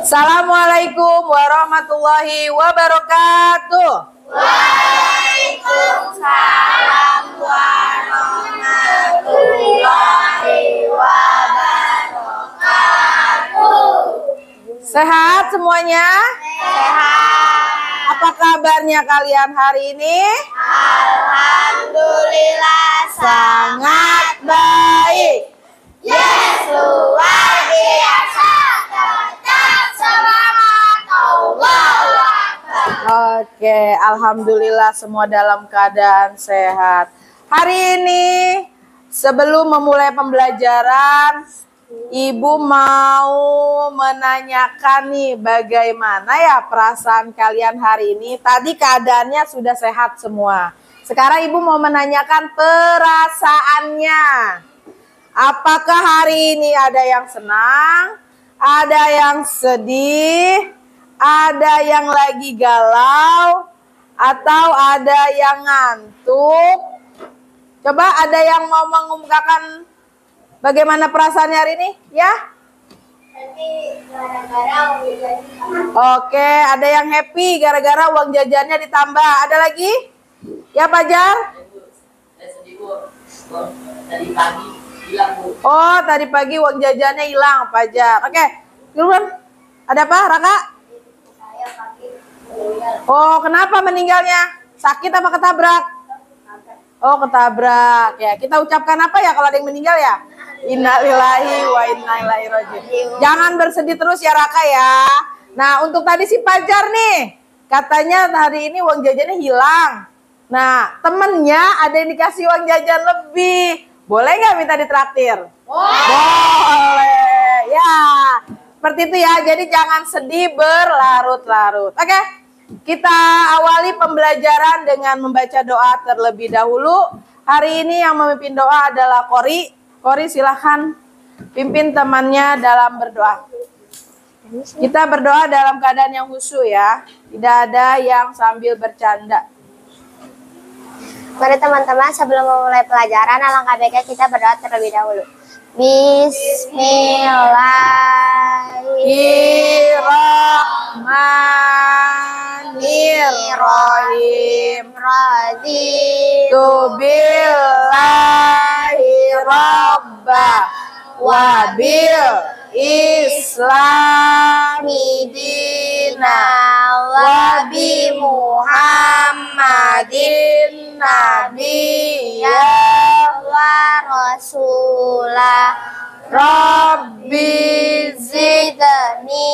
Assalamualaikum warahmatullahi wabarakatuh. Waalaikumsalam warahmatullahi wabarakatuh. Sehat semuanya? Sehat. Apa kabarnya kalian hari ini? Alhamdulillah Sangat baik. Yes, luar biasa. Tetap semangat. Allahu Akbar. Oke, alhamdulillah semua dalam keadaan sehat. Hari ini sebelum memulai pembelajaran, Ibu mau menanyakan nih bagaimana ya perasaan kalian hari ini. Tadi keadaannya sudah sehat semua. Sekarang Ibu mau menanyakan perasaannya. Apakah hari ini ada yang senang, ada yang sedih, ada yang lagi galau, atau ada yang ngantuk? Coba ada yang mau mengungkapkan bagaimana perasaannya hari ini? Ya? Oke, ada yang happy gara-gara uang jajannya ditambah. Ada lagi? Ya, Pajar? Tadi pagi hilang, Bu. Oh, tadi pagi uang jajannya hilang, Pajar. Oke, duluan. Ada apa, Raka? Oh, kenapa meninggalnya? Sakit apa ketabrak? Oh, ketabrak. Ya, kita ucapkan apa ya kalau ada yang meninggal ya? Innalillahi wa inna ilaihi raji'un. Jangan bersedih terus ya, Raka ya. Nah, untuk tadi si Pajar nih, katanya hari ini uang jajannya hilang. Nah, temennya ada yang dikasih uang jajan lebih. Boleh nggak minta ditraktir? Boleh. Ya, seperti itu ya. Jadi jangan sedih berlarut-larut. Oke, kita awali pembelajaran dengan membaca doa terlebih dahulu. Hari ini yang memimpin doa adalah Kori. Kori silahkan pimpin temannya dalam berdoa. Kita berdoa dalam keadaan yang khusyuk ya. Tidak ada yang sambil bercanda. Mari teman-teman, sebelum memulai pelajaran, alangkah baiknya kita berdoa terlebih dahulu. Bismillahirrahmanirrahim. Raditu Billahi Rabba wa bil Islami dina wa bi Muhammadin nabiyya wa rasulah. Rabbi Zidni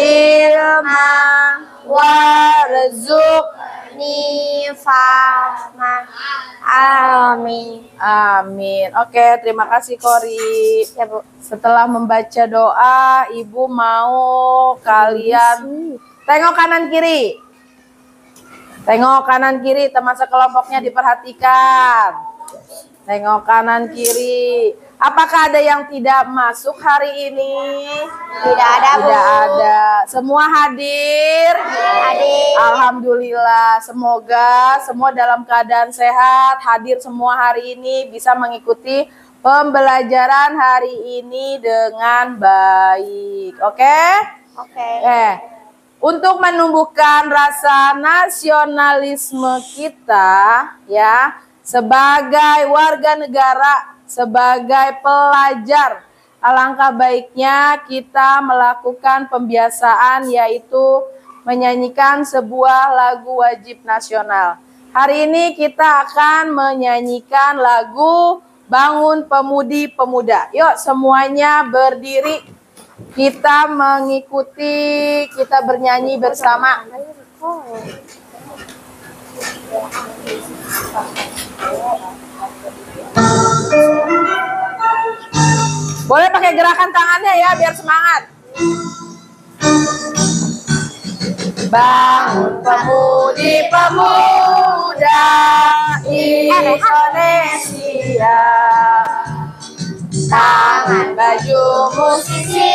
ilma warzuqni fahma. Amin. Amin. Oke, terima kasih Kori. Ya, Bu. Setelah membaca doa, Ibu mau kalian tengok kanan kiri. Tengok kanan kiri, teman sekelompoknya diperhatikan. Tengok kanan kiri. Apakah ada yang tidak masuk hari ini? Tidak ada, Bu. Tidak ada. Semua hadir? Hadir. Alhamdulillah. Semoga semua dalam keadaan sehat, hadir semua hari ini, bisa mengikuti pembelajaran hari ini dengan baik. Oke? Oke. Untuk menumbuhkan rasa nasionalisme kita ya, sebagai warga negara, sebagai pelajar, alangkah baiknya kita melakukan pembiasaan yaitu menyanyikan sebuah lagu wajib nasional. Hari ini kita akan menyanyikan lagu Bangun Pemudi Pemuda. Yuk semuanya berdiri, kita mengikuti, kita bernyanyi bersama. Boleh pakai gerakan tangannya ya biar semangat. Bangun pemudi pemuda Indonesia, tangan baju musisi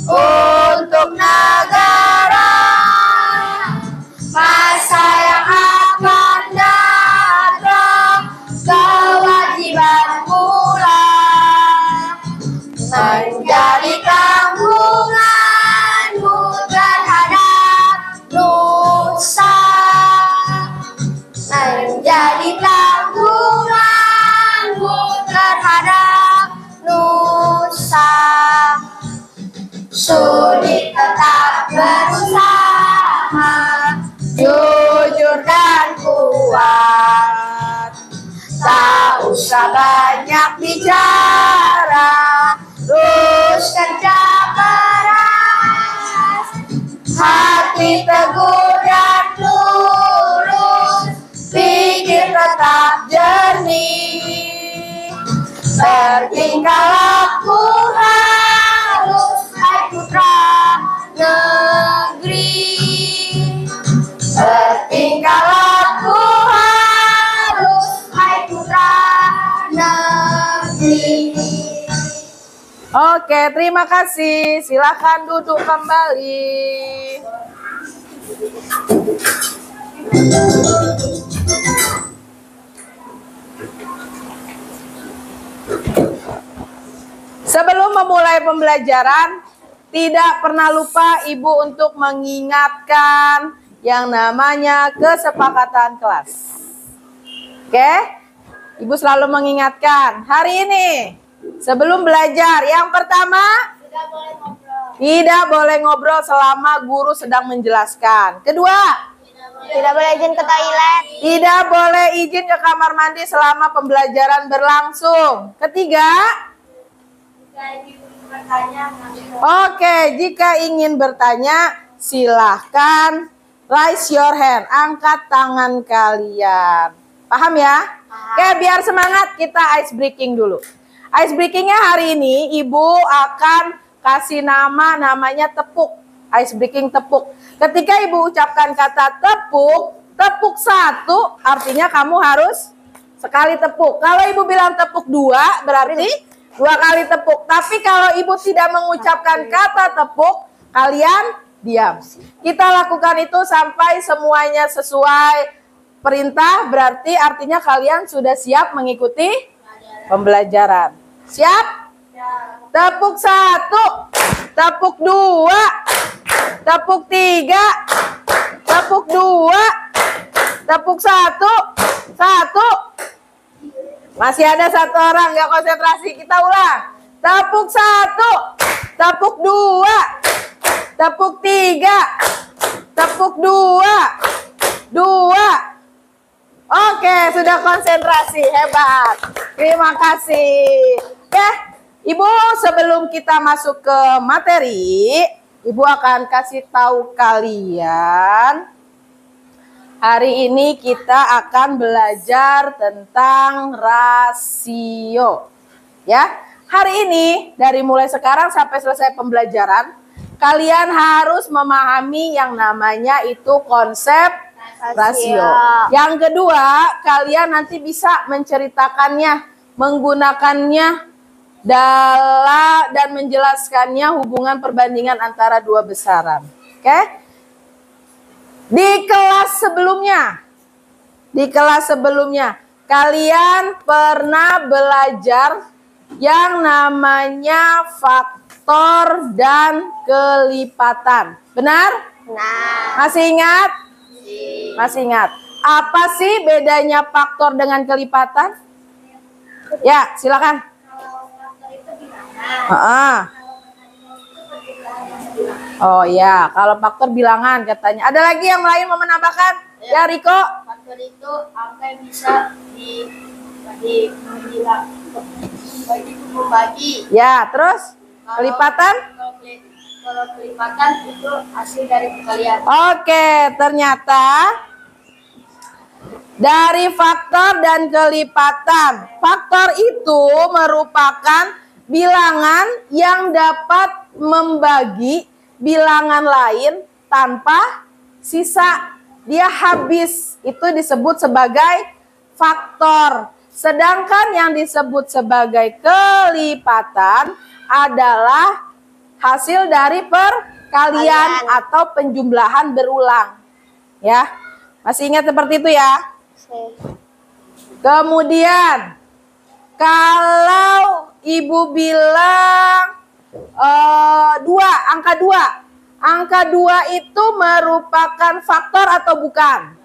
untuk negara, masa yang akan datang kewajiban pula menjadi tanggungan Sulit tetap berusaha, jujur dan kuat. Tak usah banyak bicara, terus kerja keras. Hati teguh dan lurus, pikir tetap jernih. Bertingkah laku harus hai putra negeri. Bertingkah laku harus hai putra negeri. Oke, terima kasih. Silakan duduk kembali. Sebelum memulai pembelajaran, tidak pernah lupa Ibu untuk mengingatkan yang namanya kesepakatan kelas. Oke? Ibu selalu mengingatkan, hari ini sebelum belajar, yang pertama, tidak boleh ngobrol selama guru sedang menjelaskan. Kedua, tidak boleh izin ke toilet. tidak boleh izin ke kamar mandi selama pembelajaran berlangsung. Ketiga, oke, jika ingin bertanya, silahkan raise your hand, angkat tangan kalian. Paham ya? Oke, biar semangat kita ice breaking dulu. Ice breakingnya hari ini Ibu akan kasih namanya tepuk. Ice breaking tepuk. Ketika Ibu ucapkan kata tepuk, tepuk satu artinya kamu harus sekali tepuk. Kalau Ibu bilang tepuk dua berarti dua kali tepuk. Tapi kalau Ibu tidak mengucapkan kata tepuk, kalian diam. Kita lakukan itu sampai semuanya sesuai perintah, berarti artinya kalian sudah siap mengikuti pembelajaran. Siap? Tepuk satu, tepuk dua, tepuk tiga, tepuk dua, tepuk satu, satu. Masih ada satu orang nggak konsentrasi, kita ulang. Tepuk satu, tepuk dua, tepuk tiga, tepuk dua, dua. Oke, sudah konsentrasi, hebat. Terima kasih. Oke, Ibu sebelum kita masuk ke materi, Ibu akan kasih tahu kalian. Hari ini kita akan belajar tentang rasio. Ya, hari ini dari mulai sekarang sampai selesai pembelajaran, kalian harus memahami yang namanya itu konsep rasio. Yang kedua, kalian nanti bisa menceritakannya, menggunakannya dan menjelaskannya hubungan perbandingan antara dua besaran. Oke? Di kelas sebelumnya, kalian pernah belajar yang namanya faktor dan kelipatan. Benar? Nah, Masih ingat? Masih ingat. Apa sih bedanya faktor dengan kelipatan? Ya, silakan. Oh ya, kalau faktor bilangan katanya. Ada lagi yang lain mau menambahkan? Ya, Riko. Faktor itu angka yang bisa membagi. Ya, terus kelipatan? Kalau kelipatan itu hasil dari perkalian. Oke, ternyata dari faktor dan kelipatan. Faktor itu merupakan bilangan yang dapat membagi bilangan lain tanpa sisa. Dia habis. Itu disebut sebagai faktor. Sedangkan yang disebut sebagai kelipatan adalah hasil dari perkalian atau penjumlahan berulang. Ya. Masih ingat seperti itu ya? Kemudian kalau Ibu bilang angka 2 itu merupakan faktor atau bukan?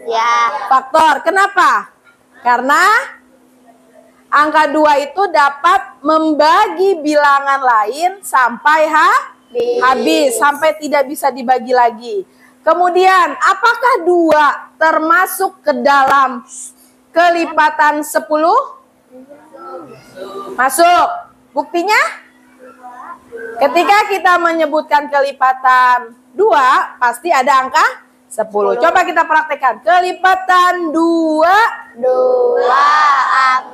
ya. Faktor. Kenapa? Karena angka 2 itu dapat membagi bilangan lain sampai Habis sampai tidak bisa dibagi lagi. Kemudian, apakah 2 termasuk ke dalam kelipatan 10? Masuk. Buktinya? Ketika kita menyebutkan kelipatan 2, pasti ada angka 10. Coba kita praktekkan. Kelipatan 2. 2,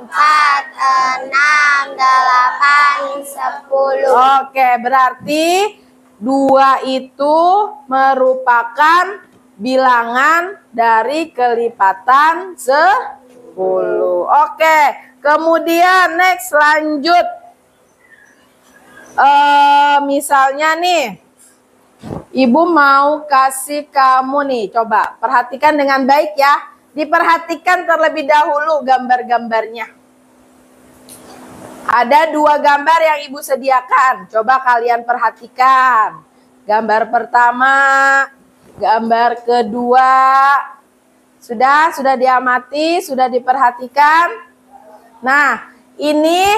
4, 6, 8, 10. Oke, berarti 2 itu merupakan bilangan dari kelipatan 10. Oke, kemudian next lanjut. Misalnya nih, Ibu mau kasih kamu nih, coba perhatikan dengan baik ya. Diperhatikan terlebih dahulu gambar-gambarnya. Ada 2 gambar yang Ibu sediakan. Coba kalian perhatikan. Gambar pertama, gambar kedua. Sudah diamati, sudah diperhatikan. Nah, ini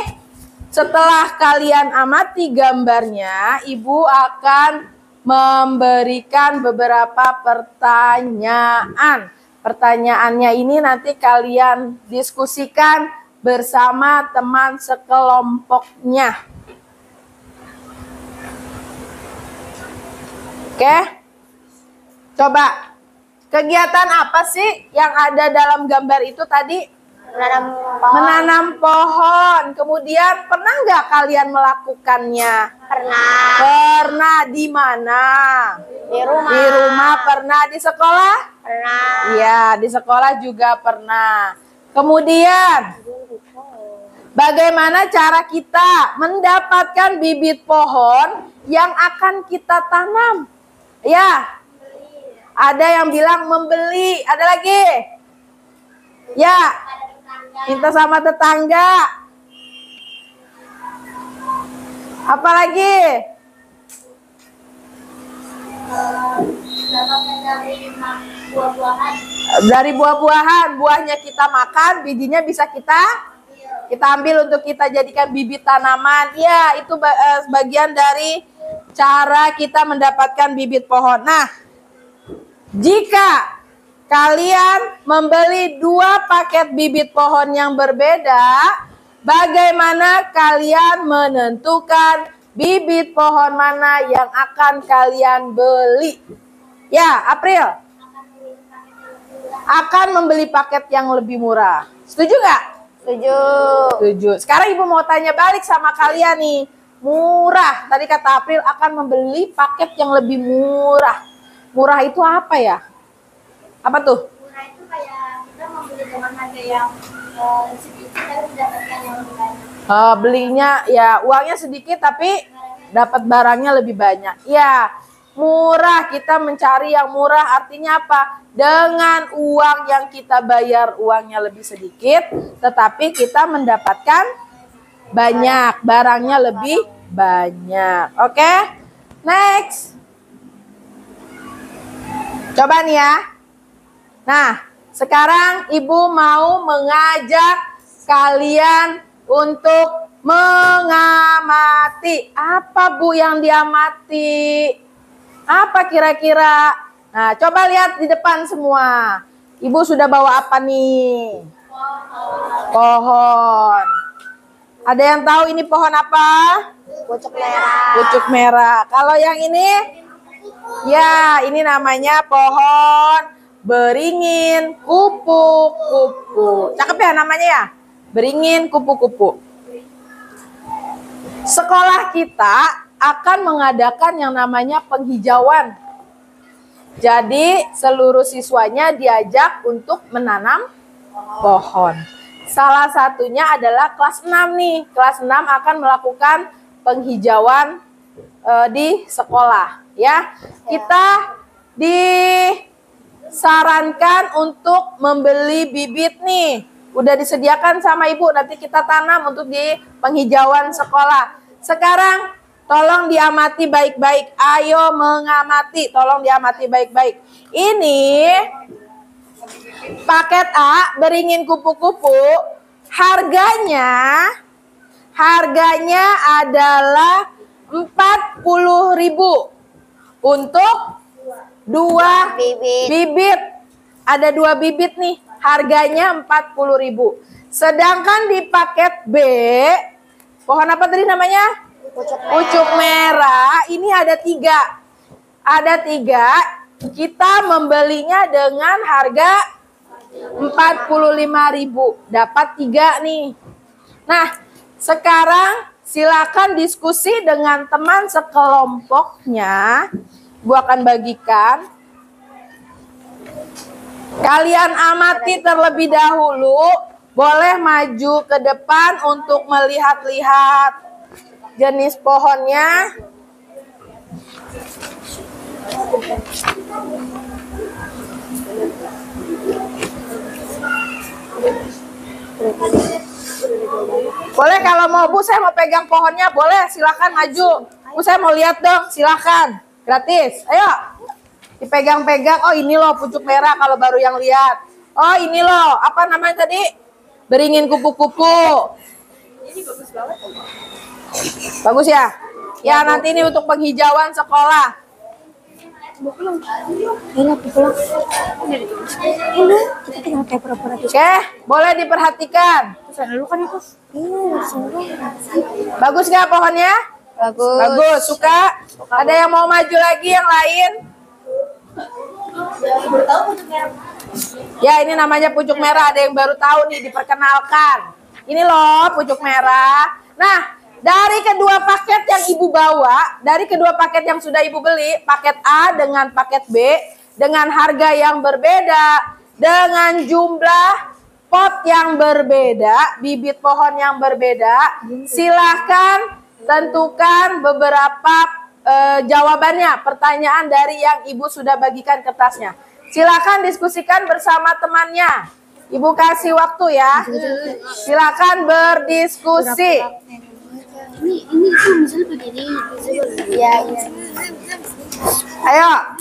setelah kalian amati gambarnya, Ibu akan memberikan beberapa pertanyaan. Pertanyaannya ini nanti kalian diskusikan bersama teman sekelompoknya. Oke? Coba, kegiatan apa sih yang ada dalam gambar itu tadi? Menanam pohon. Menanam pohon. Kemudian pernah nggak kalian melakukannya? Pernah. Pernah di mana? Di rumah. Di rumah pernah, di sekolah? Pernah. Iya, di sekolah juga pernah. Kemudian, bagaimana cara kita mendapatkan bibit pohon yang akan kita tanam? Ya, ada yang bilang membeli. Ada lagi? Ya, minta sama tetangga. Apalagi? Dapatnya dari buah-buahan. Dari buah-buahan. Buahnya kita makan, bijinya bisa kita ambil untuk kita jadikan bibit tanaman. Ya, itu bagian dari cara kita mendapatkan bibit pohon. Nah, jika kalian membeli 2 paket bibit pohon yang berbeda, bagaimana kalian menentukan bibit pohon mana yang akan kalian beli? Ya, April. Akan membeli paket yang lebih murah. Setuju nggak? Setuju. Setuju. Sekarang Ibu mau tanya balik sama kalian nih. Murah. Tadi kata April akan membeli paket yang lebih murah. Murah itu apa ya? Apa tuh? Murah itu kayak kita membeli dengan harga yang sedikit tapi mendapatkan yang lebih banyak. Belinya ya uangnya sedikit tapi dapat barangnya lebih banyak. Ya, murah, kita mencari yang murah artinya apa? Dengan uang yang kita bayar uangnya lebih sedikit, tetapi kita mendapatkan banyak, barangnya lebih banyak. Oke? Next. Coba nih ya. Nah, sekarang Ibu mau mengajak kalian untuk mengamati. Apa Bu yang diamati? Apa kira-kira? Nah, coba lihat di depan semua. Ibu sudah bawa apa nih? Pohon. Ada yang tahu ini pohon apa? Pucuk merah. Pucuk merah. Kalau yang ini? Ya, ini namanya pohon beringin kupu-kupu. Cakep ya namanya ya? Beringin kupu-kupu. Sekolah kita akan mengadakan yang namanya penghijauan. Jadi seluruh siswanya diajak untuk menanam pohon. Salah satunya adalah kelas 6 nih. Kelas 6 akan melakukan penghijauan di sekolah. Ya, kita disarankan untuk membeli bibit nih. Udah disediakan sama Ibu, nanti kita tanam untuk di penghijauan sekolah. Sekarang tolong diamati baik-baik. Ayo mengamati, tolong diamati baik-baik. Ini paket A beringin kupu-kupu. Harganya adalah 4.000 40.000 untuk 2 bibit. Ada 2 bibit nih, harganya 40.000. Sedangkan di paket B, pohon apa tadi namanya? Pucuk merah. Ini ada 3. Ada 3. Kita membelinya dengan harga 45.000. Dapat 3 nih. Nah, sekarang silakan diskusi dengan teman sekelompoknya. Ibu akan bagikan. Kalian amati terlebih dahulu. Boleh maju ke depan untuk melihat-lihat jenis pohonnya. Boleh kalau mau Bu, saya mau pegang pohonnya, boleh silakan maju. Bu, saya mau lihat dong, silakan. Gratis. Ayo. Dipegang-pegang. Oh, ini loh pucuk merah kalau baru yang lihat. Oh, ini loh, apa namanya tadi? Beringin kupu-kupu. Ini bagus banget. Bagus ya? Ya, nanti ini untuk penghijauan sekolah. Oke, boleh diperhatikan. Bagus nggak pohonnya? Bagus. Bagus, suka? Ada yang mau maju lagi yang lain? Ya, ini namanya pucuk merah. Ada yang baru tahu nih, diperkenalkan. Ini loh pucuk merah. Nah, dari kedua paket yang ibu bawa, dari kedua paket yang sudah ibu beli, paket A dengan paket B, dengan harga yang berbeda, dengan jumlah pot yang berbeda, bibit pohon yang berbeda, silahkan tentukan beberapa jawabannya, pertanyaan dari yang ibu sudah bagikan kertasnya. Silakan diskusikan bersama temannya. Ibu kasih waktu ya. Silakan berdiskusi. Ini itu misalnya begini. Ya. Ayo.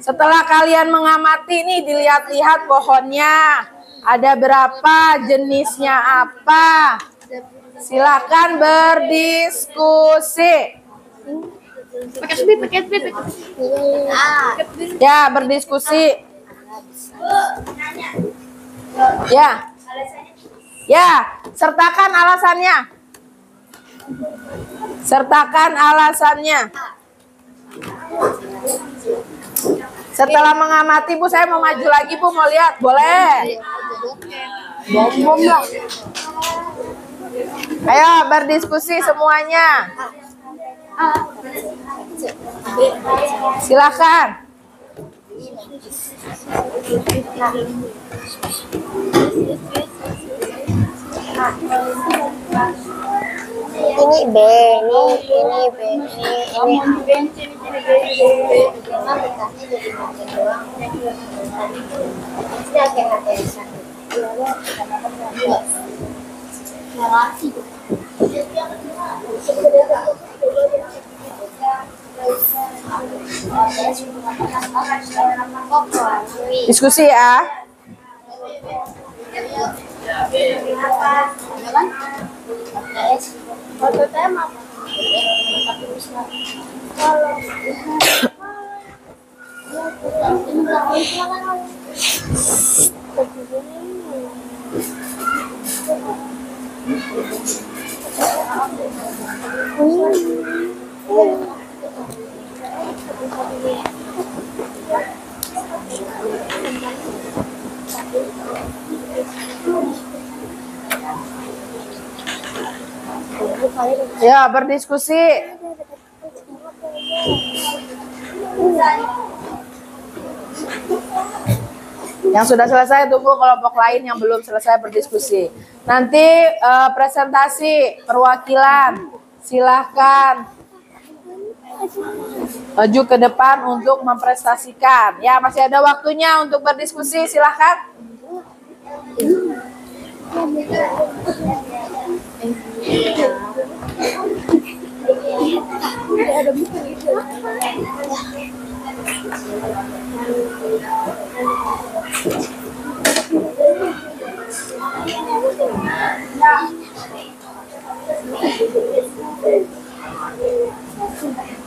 Setelah kalian mengamati nih, dilihat-lihat pohonnya. Ada berapa, jenisnya apa? Silakan berdiskusi. Paket B. Ya, berdiskusi. Ya. Ya, sertakan alasannya. Sertakan alasannya. Setelah mengamati Bu, saya mau maju lagi Bu, mau lihat, boleh? Bom lah. Ayo berdiskusi semuanya. Silakan. Ini B, ini B, ini Diskusi ya. Ya, berdiskusi. Yang sudah selesai tunggu kelompok lain yang belum selesai berdiskusi. Nanti presentasi perwakilan, silahkan maju ke depan untuk mempresentasikan. Ya, masih ada waktunya untuk berdiskusi, silahkan.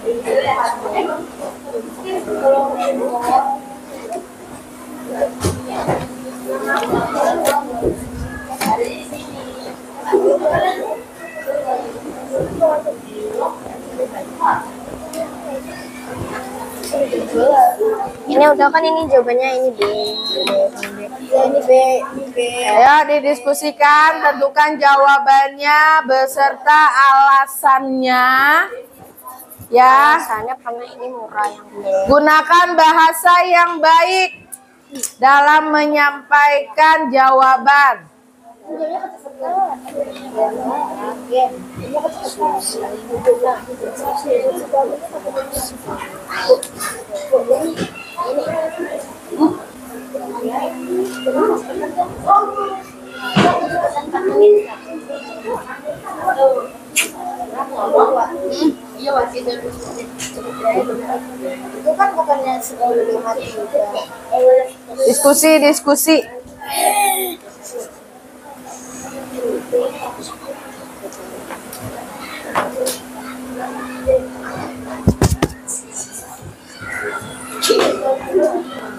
Ini udah kan, ini jawabannya ini B. Ini B. Ayo didiskusikan, tentukan jawabannya beserta alasannya. Ya, Alasannya karena ini murah yang B. gunakan bahasa yang baik dalam menyampaikan jawaban. Itu kan bukannya 10.5 juga. Diskusi.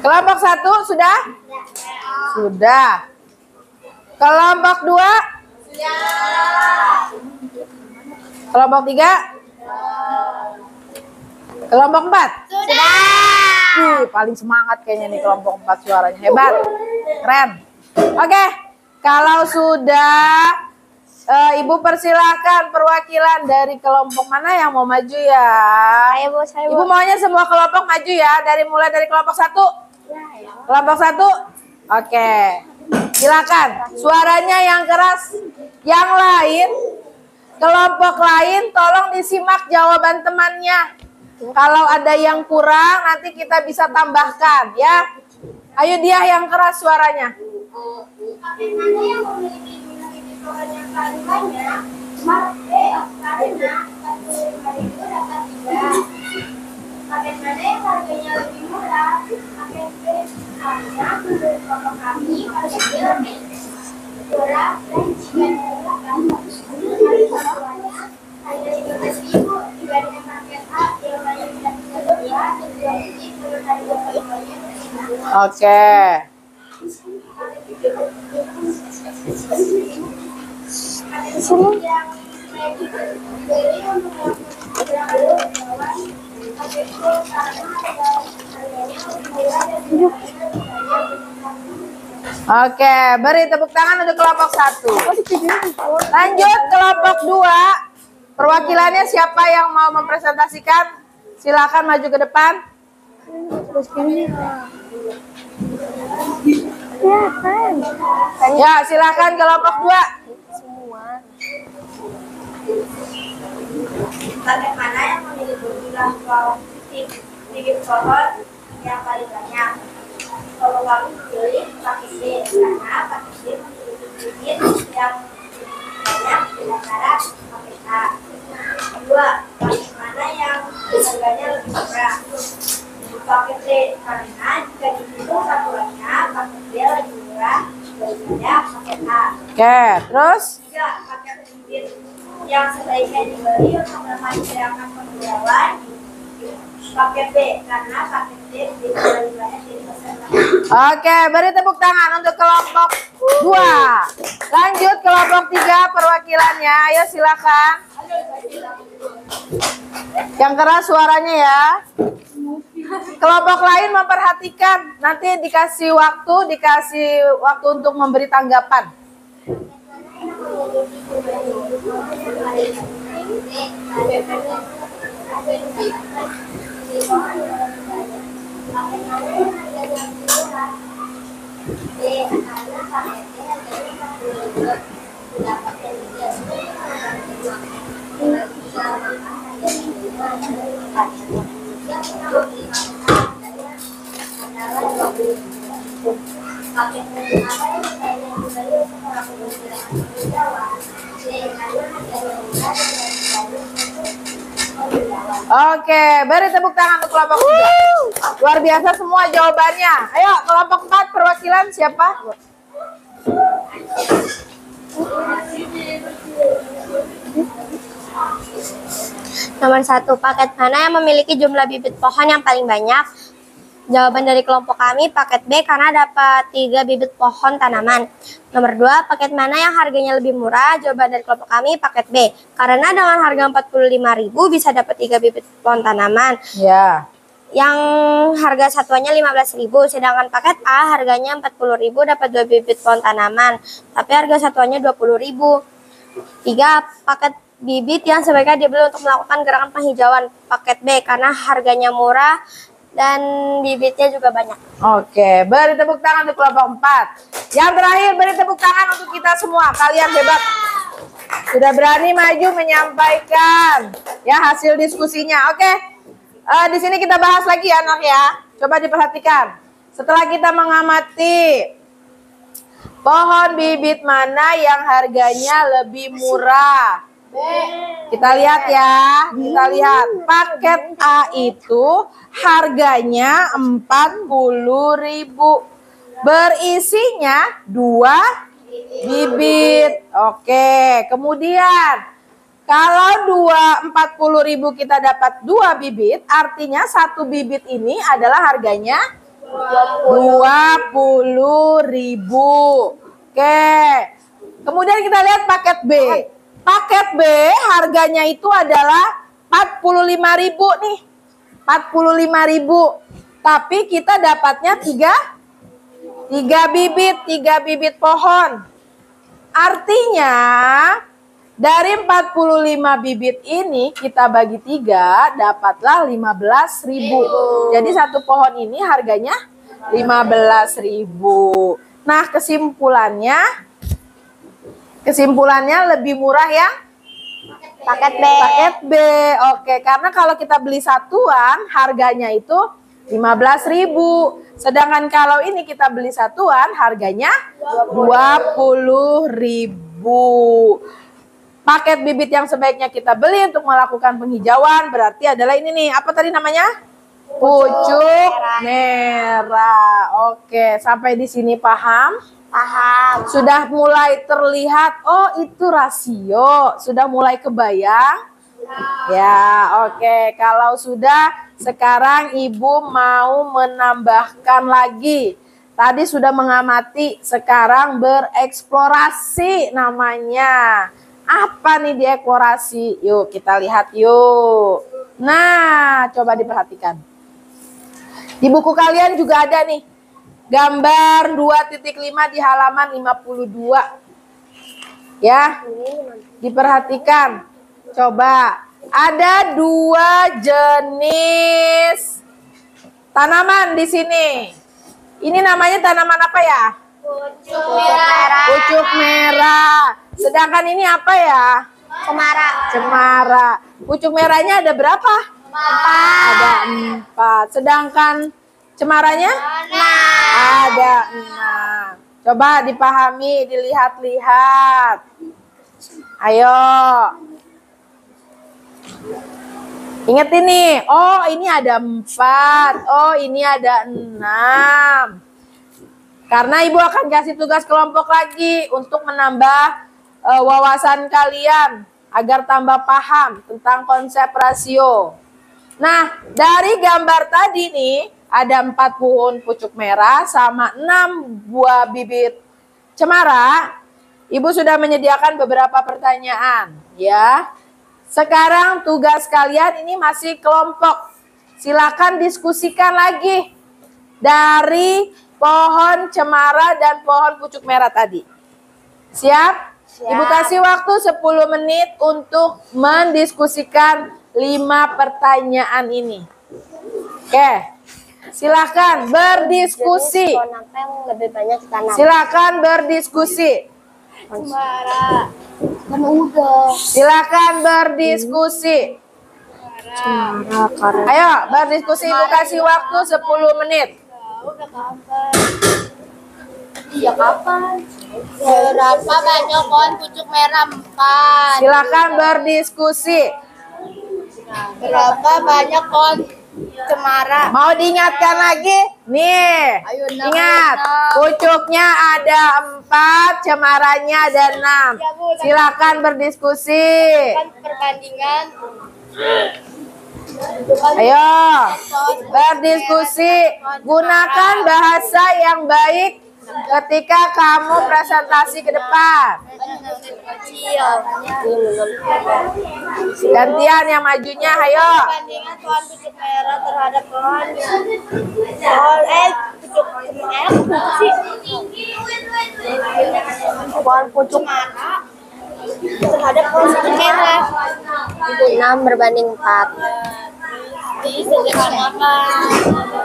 Kelompok 1 sudah? Sudah. Kelompok 2? Kelompok 3? Kelompok 4? Sudah. Paling semangat kayaknya nih kelompok 4 suaranya. Hebat. Keren. Oke. Kalau sudah, Ibu persilakan perwakilan dari kelompok mana yang mau maju ya? Saya Bu, saya Ibu Bu. maunya semua kelompok maju ya, mulai dari kelompok 1. Kelompok 1? Oke. Silakan. Suaranya yang keras. Yang lain, kelompok lain tolong disimak jawaban temannya. Kalau ada yang kurang nanti kita bisa tambahkan ya. Ayo dia yang keras suaranya. Paket mana yang memiliki jumlah individual yang paling banyak? Karena 45.000 dapat 3. Paket mana yang harganya lebih murah? Paket B. Karena menurut kelompok kami paket B lebih murah dan jika digunakan harganya hanya 15.000 dibandingkan paket A yang hanya tidak 3 dan 2 menurut harga keduanya. Oke. Oke, beri tepuk tangan untuk kelompok 1. Lanjut kelompok 2. Perwakilannya siapa yang mau mempresentasikan? Silakan maju ke depan. Ya, silakan kelompok 2. Paket mana yang memiliki jumlah bibit pohon yang paling banyak? Kalau kami pilih paket D karena paket D memiliki bibit yang banyak di antara paket A. Kedua, paket mana yang harganya lebih murah? Paket D karena jika dihitung satuannya paket D lebih murah daripada paket A. Oke, terus? Tiga, paket bibit yang sebaiknya dibeli untuk memanfaatkan penjualan. Paket B karena paket D lebih banyak dari peserta. Oke, beri tepuk tangan untuk kelompok 2. Lanjut kelompok 3 perwakilannya. Ayo silakan. Yang keras suaranya ya. Kelompok lain memperhatikan. Nanti dikasih waktu untuk memberi tanggapan. Oke, beri tepuk tangan untuk kelompok 3. Luar biasa semua jawabannya. Ayo, kelompok 4 perwakilan siapa? Nomor 1, paket mana yang memiliki jumlah bibit pohon yang paling banyak? Jawaban dari kelompok kami paket B karena dapat 3 bibit pohon tanaman. Nomor 2, paket mana yang harganya lebih murah? Jawaban dari kelompok kami paket B karena dengan harga 45.000 bisa dapat 3 bibit pohon tanaman. Ya. Yang harga satuannya 15.000, sedangkan paket A harganya 40.000 dapat 2 bibit pohon tanaman, tapi harga satuannya 20.000. 3, paket bibit yang sebaiknya dibeli untuk melakukan gerakan penghijauan. Paket B karena harganya murah dan bibitnya juga banyak. Oke, beri tepuk tangan untuk kelompok 4. Yang terakhir, beri tepuk tangan untuk kita semua. Kalian hebat. Sudah berani maju menyampaikan ya hasil diskusinya. Oke. Di sini kita bahas lagi ya, anak ya. Coba diperhatikan. Setelah kita mengamati pohon bibit mana yang harganya lebih murah? Kita lihat ya, kita lihat. Paket A itu harganya 40.000. Berisinya 2 bibit. Oke, kemudian kalau 40.000 kita dapat 2 bibit, artinya 1 bibit ini adalah harganya 20.000. Oke. Kemudian kita lihat paket B. Paket B harganya itu adalah 45.000 nih. 45.000. Tapi kita dapatnya 3 bibit pohon. Artinya dari 45 bibit ini kita bagi 3 dapatlah 15.000. Jadi 1 pohon ini harganya 15.000. Nah, kesimpulannya lebih murah ya Paket B. paket B. Oke, karena kalau kita beli satuan harganya itu 15.000. Sedangkan kalau ini kita beli satuan harganya 20.000. Paket bibit yang sebaiknya kita beli untuk melakukan penghijauan berarti adalah ini nih. Apa tadi namanya? Pucuk merah. Oke, sampai di sini paham? Paham. Sudah mulai terlihat, oh itu rasio. Sudah mulai kebayang? Ya, oke. Kalau sudah, sekarang Ibu mau menambahkan lagi. Tadi sudah mengamati, sekarang bereksplorasi namanya. Apa nih dieksplorasi? Yuk kita lihat yuk. Nah, coba diperhatikan. Di buku kalian juga ada nih. Gambar 2.5 di halaman 52. Ya, diperhatikan. Coba, ada 2 jenis tanaman di sini. Ini namanya tanaman apa ya? Pucuk merah. Pucuk merah. Sedangkan ini apa ya? Cemara. Cemara. Pucuk merahnya ada berapa? 4. Ada 4. Sedangkan cemaranya? Ada 6. Coba dipahami, dilihat-lihat. Ayo. Ingat ini. Oh, ini ada 4. Oh, ini ada 6. Karena Ibu akan kasih tugas kelompok lagi untuk menambah wawasan kalian agar tambah paham tentang konsep rasio. Nah, dari gambar tadi nih, ada 4 pohon pucuk merah sama 6 buah bibit cemara. Ibu sudah menyediakan beberapa pertanyaan, ya. Sekarang tugas kalian ini masih kelompok. Silakan diskusikan lagi dari pohon cemara dan pohon pucuk merah tadi. Siap? Ibu kasih waktu 10 menit untuk mendiskusikan 5 pertanyaan ini. Oke. Silakan berdiskusi. Pohon apa yang lebih banyak ditanam? Silakan berdiskusi. Cemara. Kan udah. Silakan berdiskusi. Cemara karena. Ayo berdiskusi. Ibu kasih waktu 10 menit. Udah kapan? Iya kapan? Berapa banyak pohon pucuk merah? 4. Silakan berdiskusi. Berapa banyak pohon cemara? Mau diingatkan lagi? Nih, ingat, pucuknya ada 4, cemarannya ada 6. Silakan berdiskusi. Perbandingan. Ayo, berdiskusi. Gunakan bahasa yang baik ketika kamu presentasi ke depan. Gantian yang majunya, ayo. Perbandingan pohon pucuk merah terhadap pohon pucuk terhadap pohon pucuk merah. 6 berbanding 4.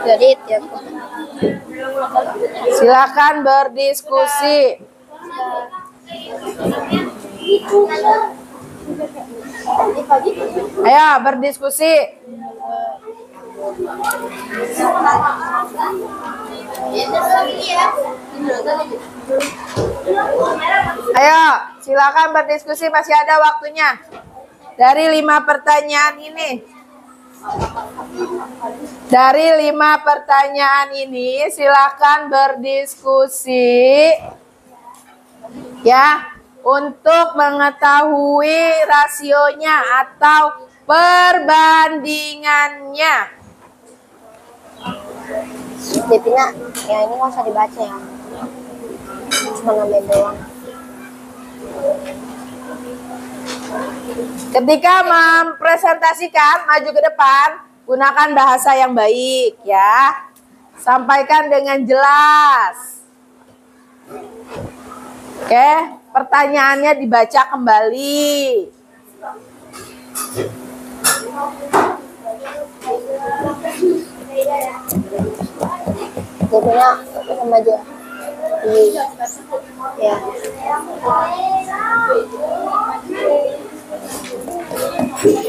Jadi ya. Silakan berdiskusi. Ayo berdiskusi. Ayo, silakan berdiskusi, masih ada waktunya. Dari 5 pertanyaan ini. Dari 5 pertanyaan ini, silakan berdiskusi. Ya, untuk mengetahui rasionya atau perbandingannya. Depina, ya ini nggak usah dibaca ya. Cuma ngambil doang. Ketika mempresentasikan, maju ke depan, gunakan bahasa yang baik ya. Sampaikan dengan jelas. Oke, pertanyaannya dibaca kembali. Depina maju. Ini. Ya.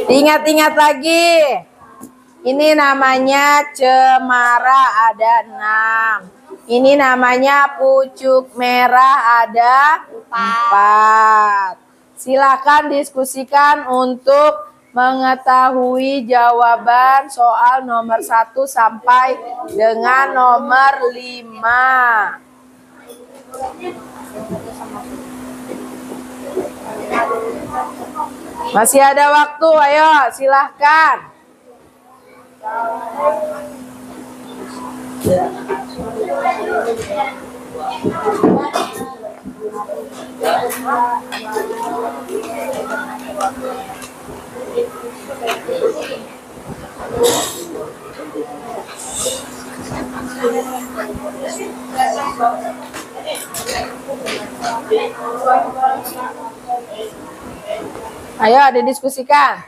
Ingat-ingat lagi. Ini namanya cemara ada 6. Ini namanya pucuk merah ada 4. Silakan diskusikan untuk mengetahui jawaban soal nomor 1 sampai dengan nomor 5. Masih ada waktu, ayo silahkan. Ayo didiskusikan.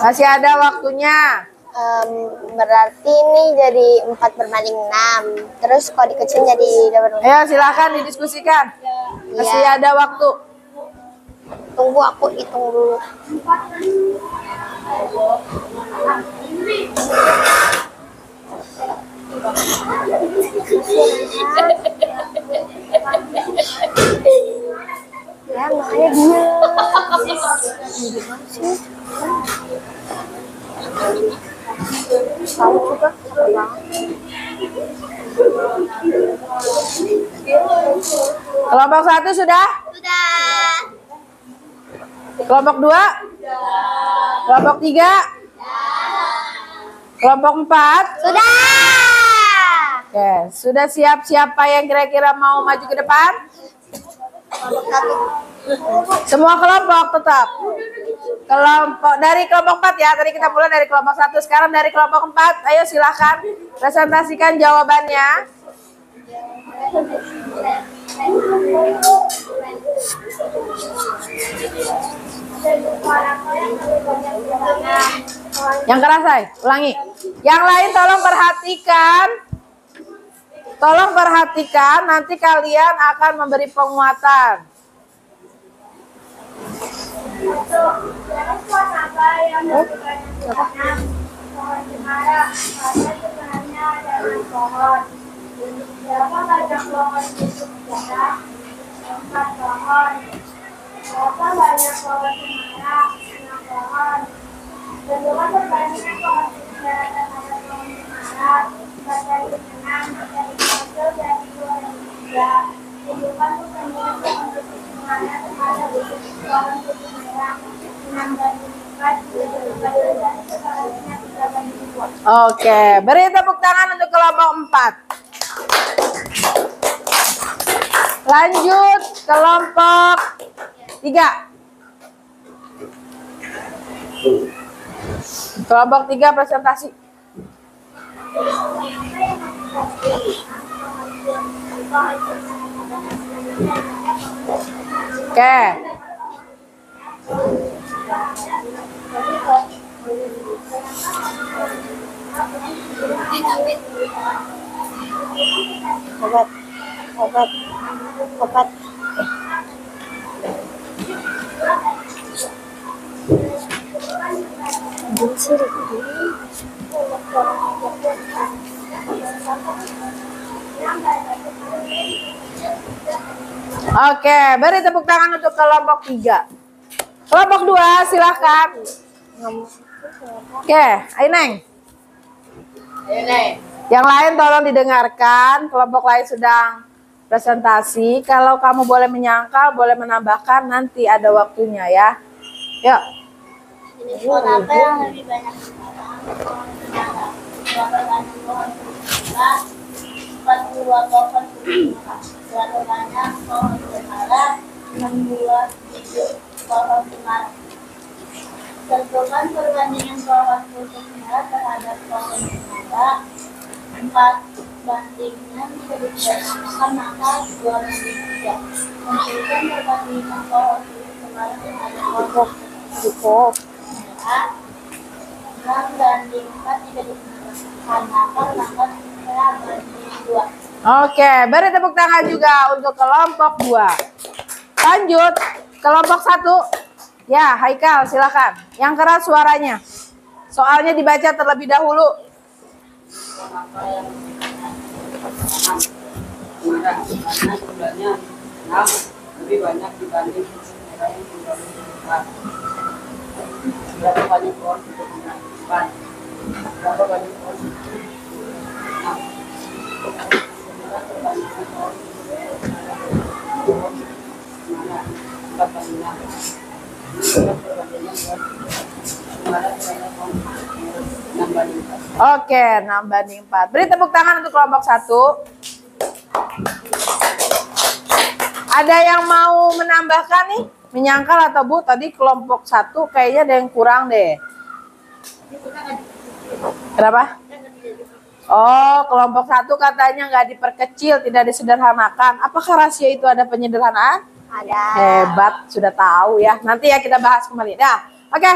Masih ada waktunya. Berarti ini jadi 4 berbanding 6. Terus kalau dikecil jadi 2 Ayo silakan didiskusikan. Masih ada waktu. Tunggu aku hitung dulu. Ya makanya dia. Tahu juga. Kelompok 1 sudah? Sudah. Kelompok 2? Kelompok 3? Kelompok 4? Sudah. Oke, sudah siap siapa yang kira-kira mau maju ke depan? Semua kelompok tetap. Kelompok dari kelompok 4 ya. Tadi kita mulai dari kelompok 1, sekarang dari kelompok 4. Ayo silakan presentasikan jawabannya. Yang keras, Say. Ulangi. Yang lain tolong perhatikan. Tolong perhatikan, nanti kalian akan memberi penguatan. Bentukan perbandingan pohon pucuk merah Tunjukkan perbandingan pohon putih cemara terhadap pohon putih merah. 6/4, 2 sebaliknya 3/2. Oke, beri tepuk tangan untuk kelompok 4. Lanjut kelompok 3. Kelompok 3 presentasi. Oke. Obat, obat, obat. Oke, beri tepuk tangan untuk kelompok 3. Kelompok 2 silahkan. Oke, ayo Neng. Ayo, Neng. Yang lain tolong didengarkan. Kelompok lain sedang presentasi. Kalau kamu boleh menyangkal, boleh menambahkan, nanti ada waktunya ya. Yuk. Jenis pohon apa yang lebih banyak ditanam? Pohon cemara. Berapa banyak pohon putih merah? 42 pohon putih merah. Berapa banyak pohon cemara? 62 pohon cemara. Tentukan perbandingan pohon putih merah terhadap pohon cemara. 4/3 sedikit maka 2/3. Tentukan perbandingan pohon putih cemara terhadap pohon Cukup. 6/4 tidak digunakan maka 3/2. Oke, beri tepuk tangan juga untuk kelompok 2. Lanjut, kelompok 1. Ya, Haikal silakan. Yang keras suaranya. Soalnya dibaca terlebih dahulu. Cemara karena jumlahnya 6 lebih banyak dibanding merah yang jumlahnya 4. Berapa banyak pohon putih merah? 4. Berapa banyak pohon putih? 6. Berapa banyak pohon cemara? 4/6. Berapa perbandingan pohon cemara terhadap pohon putih? 6/4. Oke, 6/4. Beri tepuk tangan untuk kelompok 1. Ada yang mau menambahkan nih? Menyangkal atau Bu? Tadi kelompok 1 kayaknya ada yang kurang deh. Kenapa? Oh, kelompok 1 katanya nggak diperkecil, tidak disederhanakan. Apakah rahasia itu ada penyederhanaan? Ada. Hebat, sudah tahu ya. Nanti ya kita bahas kembali. Dah. Oke,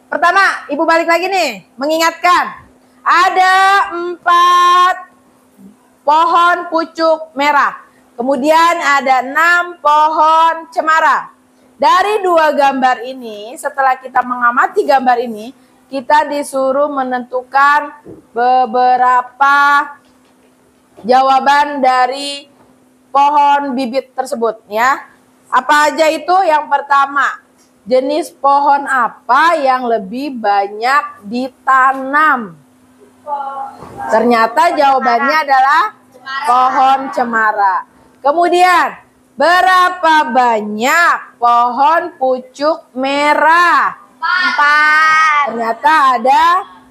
pertama Ibu balik lagi nih, mengingatkan. Ada 4 pohon pucuk merah. Kemudian ada 6 pohon cemara. Dari 2 gambar ini, setelah kita mengamati gambar ini, kita disuruh menentukan beberapa jawaban dari pohon bibit tersebut ya. Apa aja itu? Yang pertama, jenis pohon apa yang lebih banyak ditanam? Ternyata jawabannya adalah pohon cemara. Kemudian, berapa banyak pohon pucuk merah? 4. Ternyata ada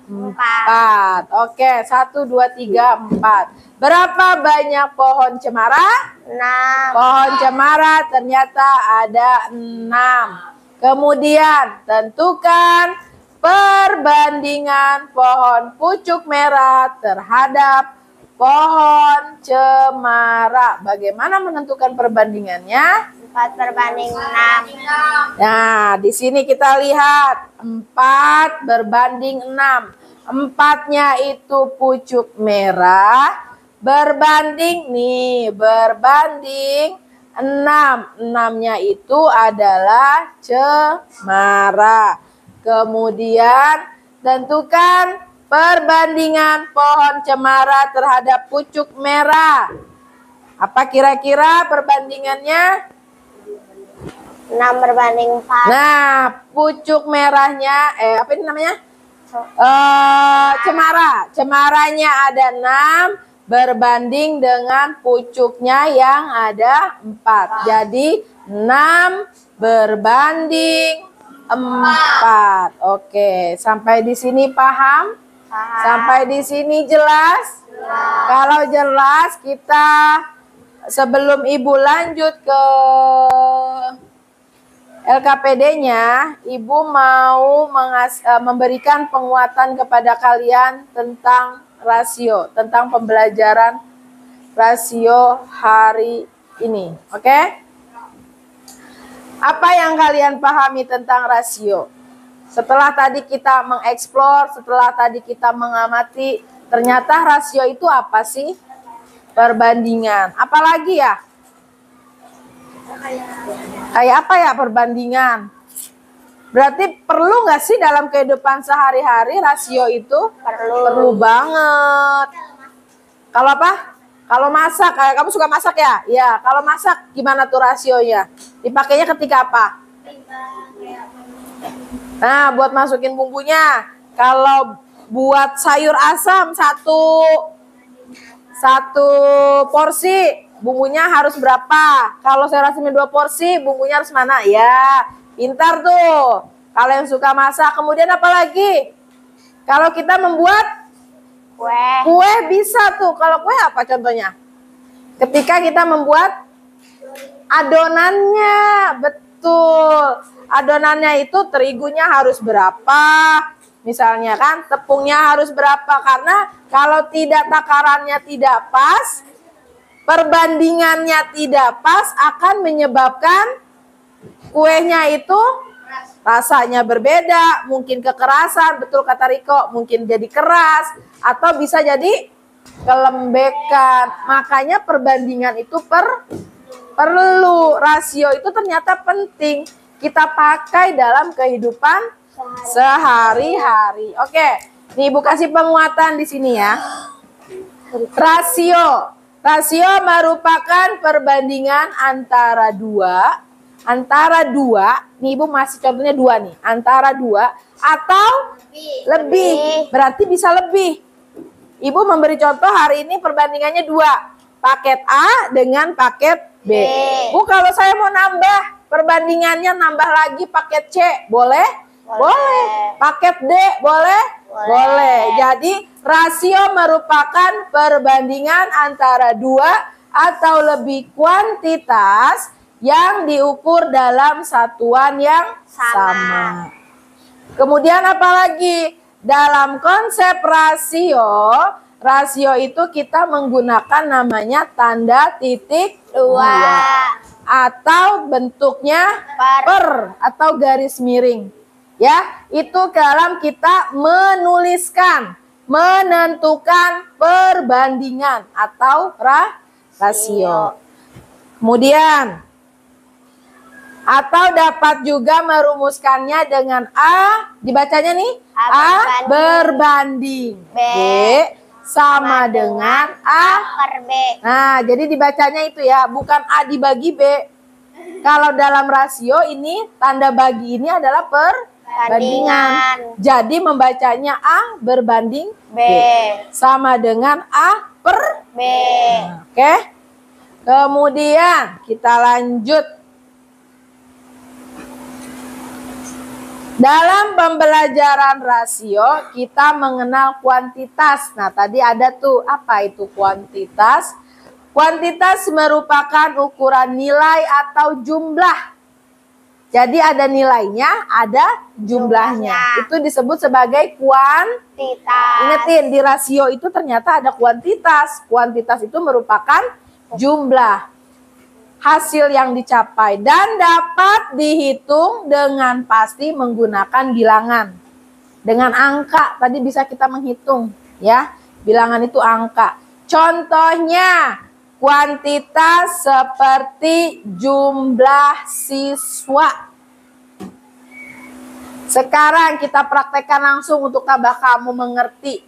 4. Oke, 1, 2, 3, 4. Berapa banyak pohon cemara? 6. Pohon cemara ternyata ada 6. Kemudian, tentukan perbandingan pohon pucuk merah terhadap pohon cemara. Bagaimana menentukan perbandingannya? 4/6. Nah, di sini kita lihat 4 berbanding 6. 4-nya itu pucuk merah berbanding 6. 6-nya itu adalah cemara. Kemudian tentukan perbandingan pohon cemara terhadap pucuk merah. Apa kira-kira perbandingannya? 6/4. Nah, pucuk merahnya, apa ini namanya? Cemara. Cemaranya ada 6, berbanding dengan pucuknya yang ada 4. Jadi 6 berbanding 4. Oke, sampai di sini paham? Sampai di sini jelas? Kalau jelas, kita sebelum Ibu lanjut ke LKPD-nya, Ibu mau memberikan penguatan kepada kalian tentang rasio, tentang pembelajaran rasio hari ini. Oke? Apa yang kalian pahami tentang rasio? Setelah tadi kita mengeksplor, setelah tadi kita mengamati, ternyata rasio itu apa sih? Perbandingan. Apalagi ya? Kayak apa ya perbandingan? Berarti perlu nggak sih dalam kehidupan sehari-hari rasio itu? Perlu banget. Kalau apa? Kalau masak, kayak kamu suka masak ya? Ya, kalau masak gimana tuh rasionya? Dipakainya ketika apa? Nah, buat masukin bumbunya. Kalau buat sayur asam satu porsi, bumbunya harus berapa? Kalau sayur asamnya 2 porsi, bumbunya harus mana? Ya, pintar tuh. Kalau yang suka masak, kemudian apa lagi? Kalau kita membuat kue bisa tuh. Kalau kue apa contohnya? Ketika kita membuat adonannya, betul. Adonannya itu terigunya harus berapa? Misalnya kan, tepungnya harus berapa? Karena kalau tidak takarannya tidak pas, perbandingannya tidak pas akan menyebabkan kuenya itu rasanya berbeda, mungkin kekerasan, betul kata Riko, mungkin jadi keras atau bisa jadi kelembekan. Makanya perbandingan itu perlu, rasio itu ternyata penting kita pakai dalam kehidupan sehari-hari. Oke, nih Ibu kasih penguatan di sini ya. Rasio merupakan perbandingan antara dua, nih Ibu masih contohnya 2 nih, antara 2 atau lebih, berarti bisa lebih. Ibu memberi contoh hari ini perbandingannya 2, paket A dengan paket B. Bu, kalau saya mau nambah, perbandingannya nambah lagi paket C, boleh? Boleh. Paket D, boleh? Boleh. Jadi rasio merupakan perbandingan antara 2 atau lebih kuantitas yang diukur dalam satuan yang sama. Kemudian apalagi? Dalam konsep rasio itu kita menggunakan namanya tanda titik 2 atau bentuknya per atau garis miring. Ya, itu dalam kita menuliskan, menentukan perbandingan atau rasio. Kemudian atau dapat juga merumuskannya dengan A, dibacanya nih, A berbanding B sama dengan A per B. Nah, jadi dibacanya itu ya, bukan A dibagi B. Kalau dalam rasio ini, tanda bagi ini adalah perbandingan. Jadi membacanya A berbanding B sama dengan A per B. Nah, oke. Kemudian kita lanjut. Dalam pembelajaran rasio, kita mengenal kuantitas. Nah, tadi ada tuh, apa itu kuantitas? Kuantitas merupakan ukuran nilai atau jumlah. Jadi ada nilainya, ada jumlahnya. Itu disebut sebagai kuantitas. Ingetin, di rasio itu ternyata ada kuantitas. Kuantitas itu merupakan jumlah. Hasil yang dicapai dan dapat dihitung dengan pasti menggunakan bilangan. Dengan angka, tadi bisa kita menghitung ya. Bilangan itu angka. Contohnya, kuantitas seperti jumlah siswa. Sekarang kita praktekkan langsung untuk tambah kamu mengerti.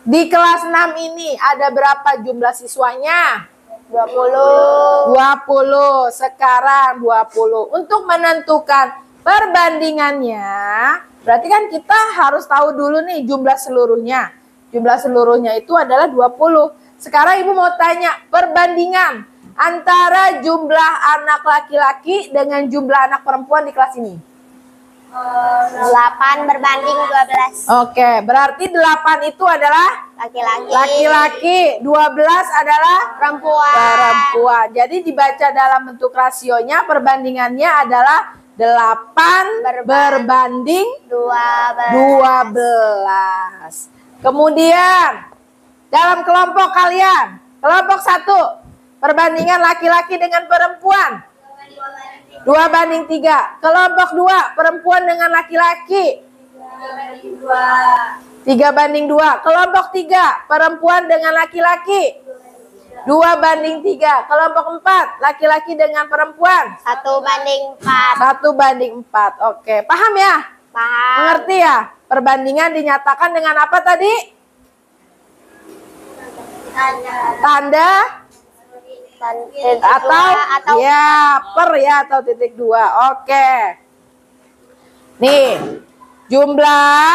Di kelas 6 ini ada berapa jumlah siswanya? 20. Sekarang 20. Untuk menentukan perbandingannya, berarti kan kita harus tahu dulu nih jumlah seluruhnya. Jumlah seluruhnya itu adalah 20. Sekarang Ibu mau tanya perbandingan antara jumlah anak laki-laki dengan jumlah anak perempuan di kelas ini. 8 berbanding 12. Oke, berarti 8 itu adalah Laki-laki. laki-laki, 12 adalah perempuan. Jadi dibaca dalam bentuk rasionya, perbandingannya adalah 8 berbanding 12. Kemudian dalam kelompok kalian, kelompok 1, perbandingan laki-laki dengan perempuan 2:3. Kelompok 2, perempuan dengan laki-laki 3:2. Kelompok 3, perempuan dengan laki-laki 2:3. Kelompok 4, laki-laki dengan perempuan 1:4. 1:4. Oke, paham ya? Paham. Mengerti ya? Perbandingan dinyatakan dengan apa tadi? Tanda atau ya per ya atau titik 2. Oke. Nih, jumlah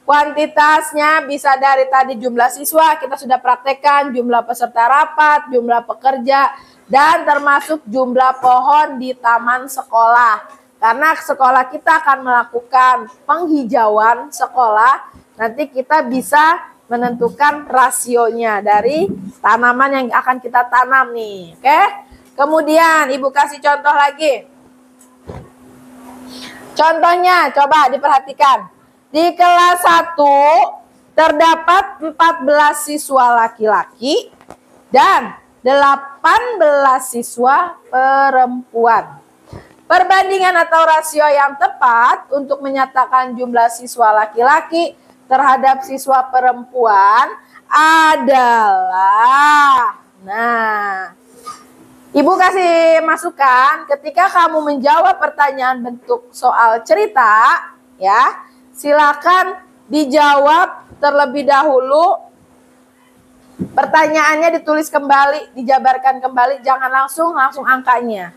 kuantitasnya bisa dari tadi jumlah siswa kita sudah praktekkan, jumlah peserta rapat, jumlah pekerja, dan termasuk jumlah pohon di taman sekolah. Karena sekolah kita akan melakukan penghijauan sekolah, nanti kita bisa menentukan rasionya dari tanaman yang akan kita tanam nih. Oke? Kemudian Ibu kasih contoh lagi. Contohnya coba diperhatikan. Di kelas 1 terdapat 14 siswa laki-laki dan 18 siswa perempuan. Perbandingan atau rasio yang tepat untuk menyatakan jumlah siswa laki-laki terhadap siswa perempuan adalah, nah, Ibu kasih masukan ketika kamu menjawab pertanyaan bentuk soal cerita, ya, silakan dijawab terlebih dahulu. Pertanyaannya ditulis kembali, dijabarkan kembali, jangan langsung angkanya,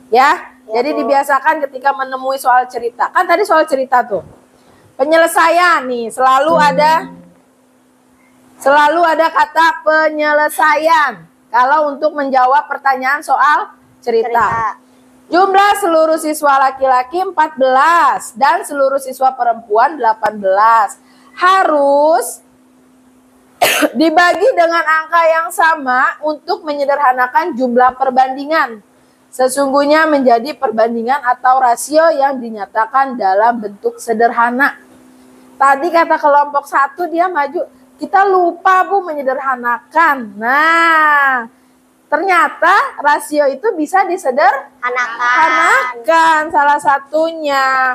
ya. Jadi dibiasakan ketika menemui soal cerita. Kan tadi soal cerita tuh. Penyelesaian nih, selalu ada kata penyelesaian kalau untuk menjawab pertanyaan soal cerita. Jumlah seluruh siswa laki-laki 14 dan seluruh siswa perempuan 18. Harus dibagi dengan angka yang sama untuk menyederhanakan jumlah perbandingan. Sesungguhnya menjadi perbandingan atau rasio yang dinyatakan dalam bentuk sederhana. Tadi kata kelompok 1 dia maju, kita lupa Bu menyederhanakan. Nah, ternyata rasio itu bisa disederhanakan. Salah satunya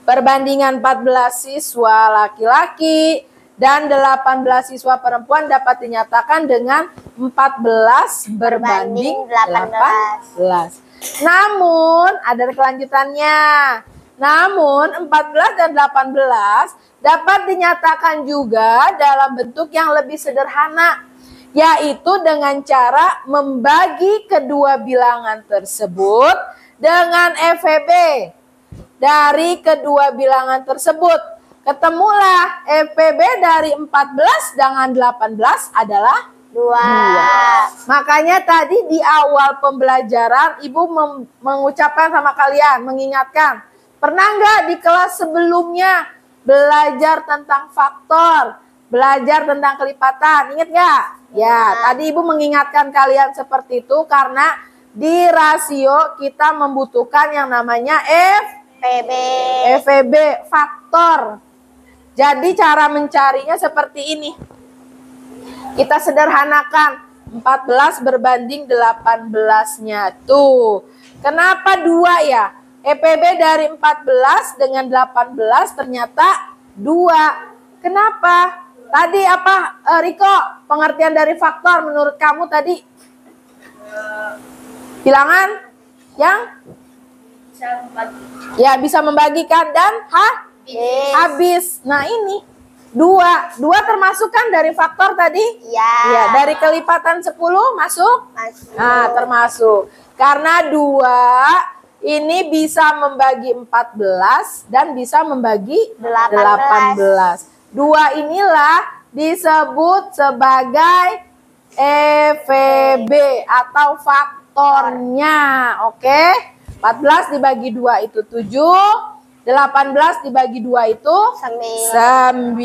perbandingan 14 siswa laki-laki dan 18 siswa perempuan dapat dinyatakan dengan 14 berbanding 18. Namun ada kelanjutannya. Namun 14 dan 18 dapat dinyatakan juga dalam bentuk yang lebih sederhana, yaitu dengan cara membagi kedua bilangan tersebut dengan FEB. Dari kedua bilangan tersebut, ketemulah FEB dari 14 dengan 18 adalah 2. Makanya tadi di awal pembelajaran Ibu mengucapkan sama kalian, mengingatkan, pernah nggak di kelas sebelumnya belajar tentang faktor, belajar tentang kelipatan, ingat nggak? Ya, tadi Ibu mengingatkan kalian seperti itu karena di rasio kita membutuhkan yang namanya FEB, faktor. Jadi cara mencarinya seperti ini. Kita sederhanakan 14 berbanding 18-nya. Tuh. Kenapa 2 ya? FEB dari 14 dengan 18 ternyata 2. Kenapa? Tadi apa Riko? Pengertian dari faktor menurut kamu tadi? Bilangan yang? Ya, bisa membagikan dan habis. Nah ini 2 termasuk kan dari faktor tadi? Ya, dari kelipatan 10 masuk? Nah, termasuk. Karena 2 ini bisa membagi 14 dan bisa membagi 18. 2 inilah disebut sebagai EVB atau faktornya. Oke. 14 dibagi 2 itu 7. 18 dibagi 2 itu 9.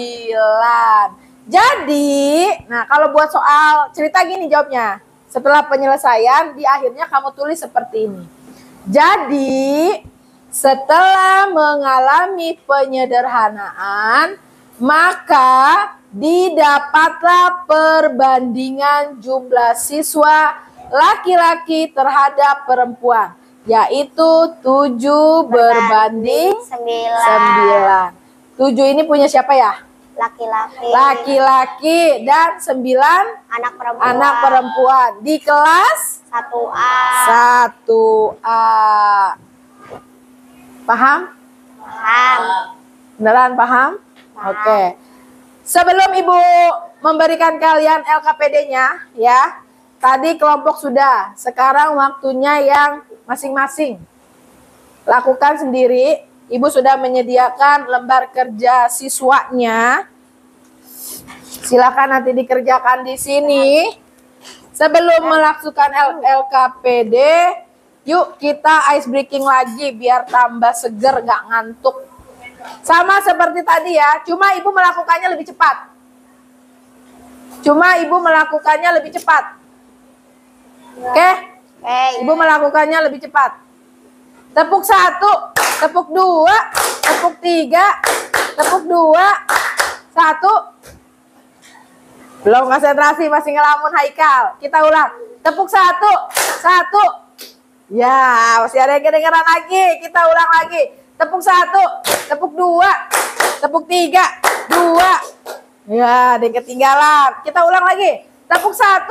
Jadi, nah kalau buat soal cerita gini jawabnya. Setelah penyelesaian, di akhirnya kamu tulis seperti ini. Jadi, setelah mengalami penyederhanaan, maka didapatlah perbandingan jumlah siswa laki-laki terhadap perempuan, yaitu 7 berbanding 9. 7 ini punya siapa ya? Laki-laki. Laki-laki dan 9 anak perempuan di kelas 1A. 1A. Paham? Paham. Beneran paham? Oke. Sebelum Ibu memberikan kalian LKPD-nya ya. Tadi kelompok sudah. Sekarang waktunya yang masing-masing. Lakukan sendiri. Ibu sudah menyediakan lembar kerja siswanya. Silakan nanti dikerjakan di sini. Sebelum melakukan LKPD, yuk kita ice breaking lagi biar tambah seger, gak ngantuk. Sama seperti tadi ya, cuma Ibu melakukannya lebih cepat. Oke? Ibu melakukannya lebih cepat. Tepuk 1, tepuk 2, tepuk 3, tepuk 2, 1. Belum konsentrasi, masih ngelamun Haikal. Kita ulang. Tepuk 1, 1. Ya, masih ada yang kedengeran lagi. Kita ulang lagi. Tepuk 1, tepuk 2, tepuk 3, 2. Ya, ada yang ketinggalan. Kita ulang lagi. Tepuk 1,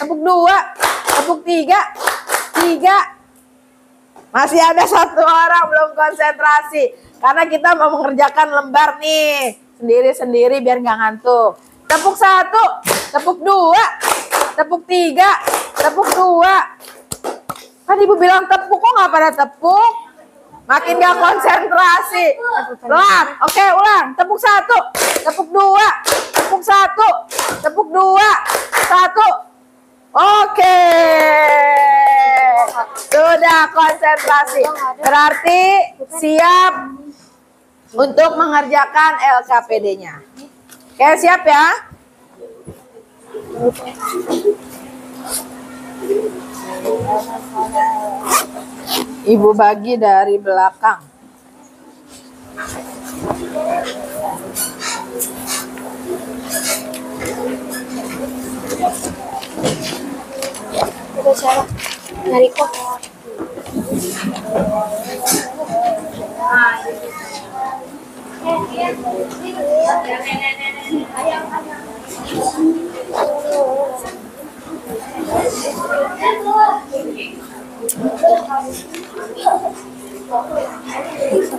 tepuk 2, tepuk 3, 3. Masih ada 1 orang belum konsentrasi. Karena kita mau mengerjakan lembar nih. Sendiri-sendiri biar nggak ngantuk. Tepuk 1, tepuk 2, tepuk 3, tepuk 2. Kan Ibu bilang tepuk, kok nggak pada tepuk? Makin nggak konsentrasi. Pelan. Oke, ulang. Tepuk 1, tepuk 2, tepuk 1, tepuk 2, 1. Oke. Sudah konsentrasi. Berarti siap untuk mengerjakan LKPD-nya. Oke, siap ya? Ibu bagi dari belakang. Itu siapa? Nariko.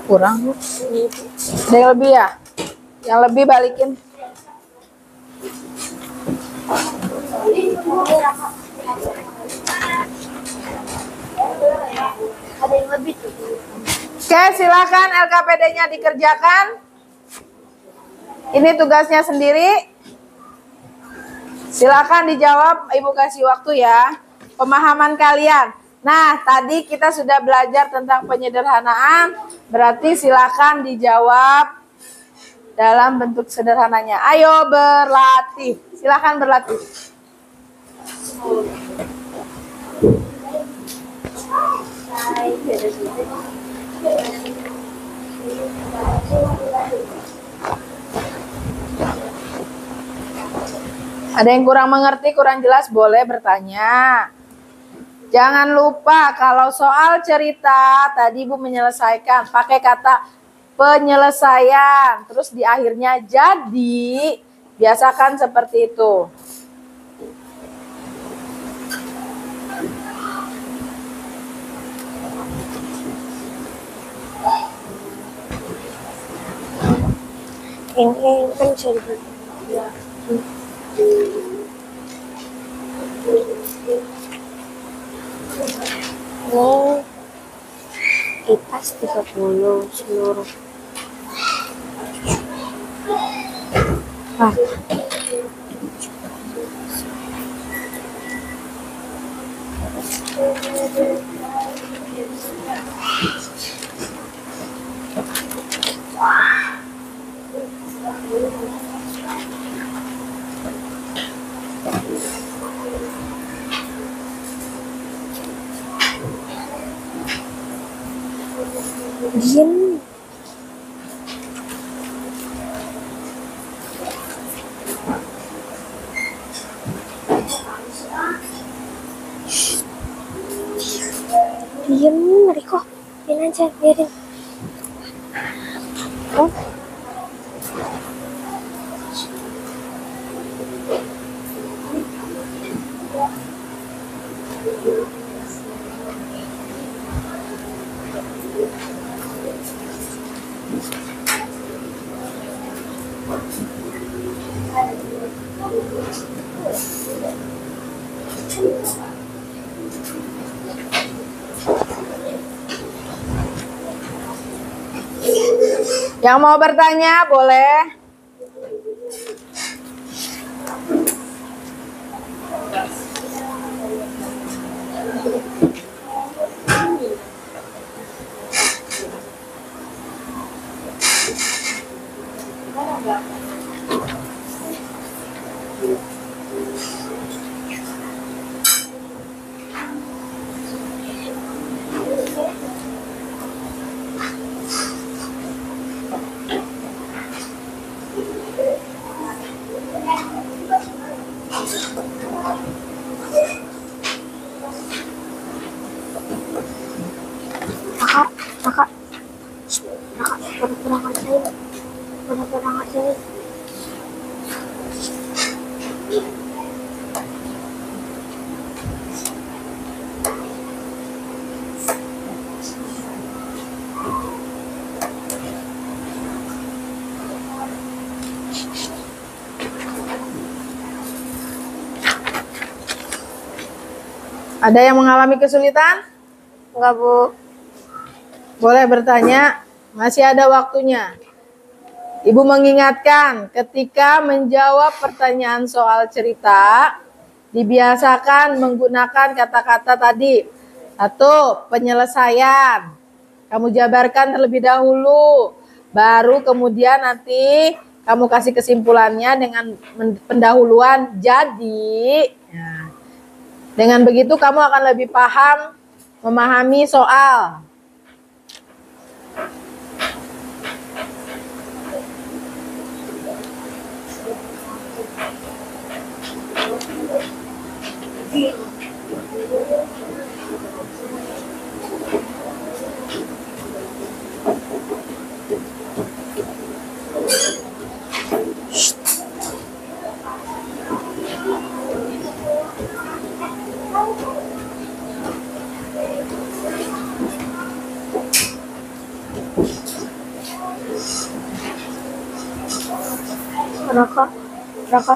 Kurang. Ada yang lebih ya? Yang lebih balikin. Ada yang lebih tuh. Oke, silakan LKPD-nya dikerjakan. Ini tugasnya sendiri. Silakan dijawab, Ibu kasih waktu ya. Pemahaman kalian. Nah, tadi kita sudah belajar tentang penyederhanaan. Berarti silakan dijawab dalam bentuk sederhananya. Ayo berlatih. Silakan berlatih. Ada yang kurang mengerti, kurang jelas, boleh bertanya. Jangan lupa kalau soal cerita tadi Ibu menyelesaikan pakai kata penyelesaian, terus di akhirnya jadi, biasakan seperti itu. Ini kan bisa dibuat. Ini kipas 30 seluruh. Ah. Diem. Diem, Riko. Biarin aja, biarin. Oh. Yang mau bertanya boleh. Kakak. Shh, kakak, pura-pura ngerjain. Pura-pura ngerjain. Ada yang mengalami kesulitan? Enggak, Bu. Boleh bertanya, masih ada waktunya. Ibu mengingatkan, ketika menjawab pertanyaan soal cerita, dibiasakan menggunakan kata-kata tadi. 1. Penyelesaian. Kamu jabarkan terlebih dahulu, baru kemudian nanti kamu kasih kesimpulannya dengan pendahuluan jadi. Nah, dengan begitu kamu akan lebih paham, memahami soal. Raka. Raka.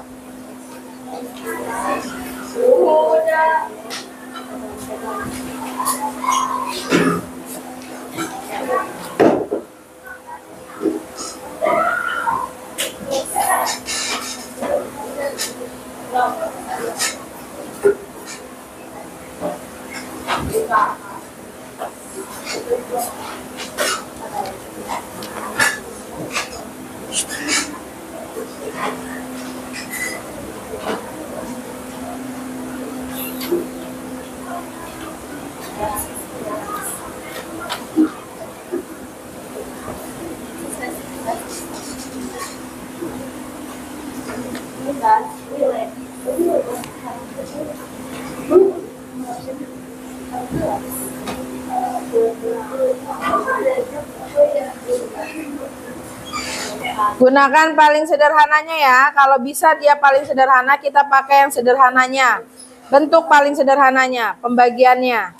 Gunakan paling sederhananya ya. Kalau bisa dia paling sederhana, kita pakai yang sederhananya. Bentuk paling sederhananya, pembagiannya.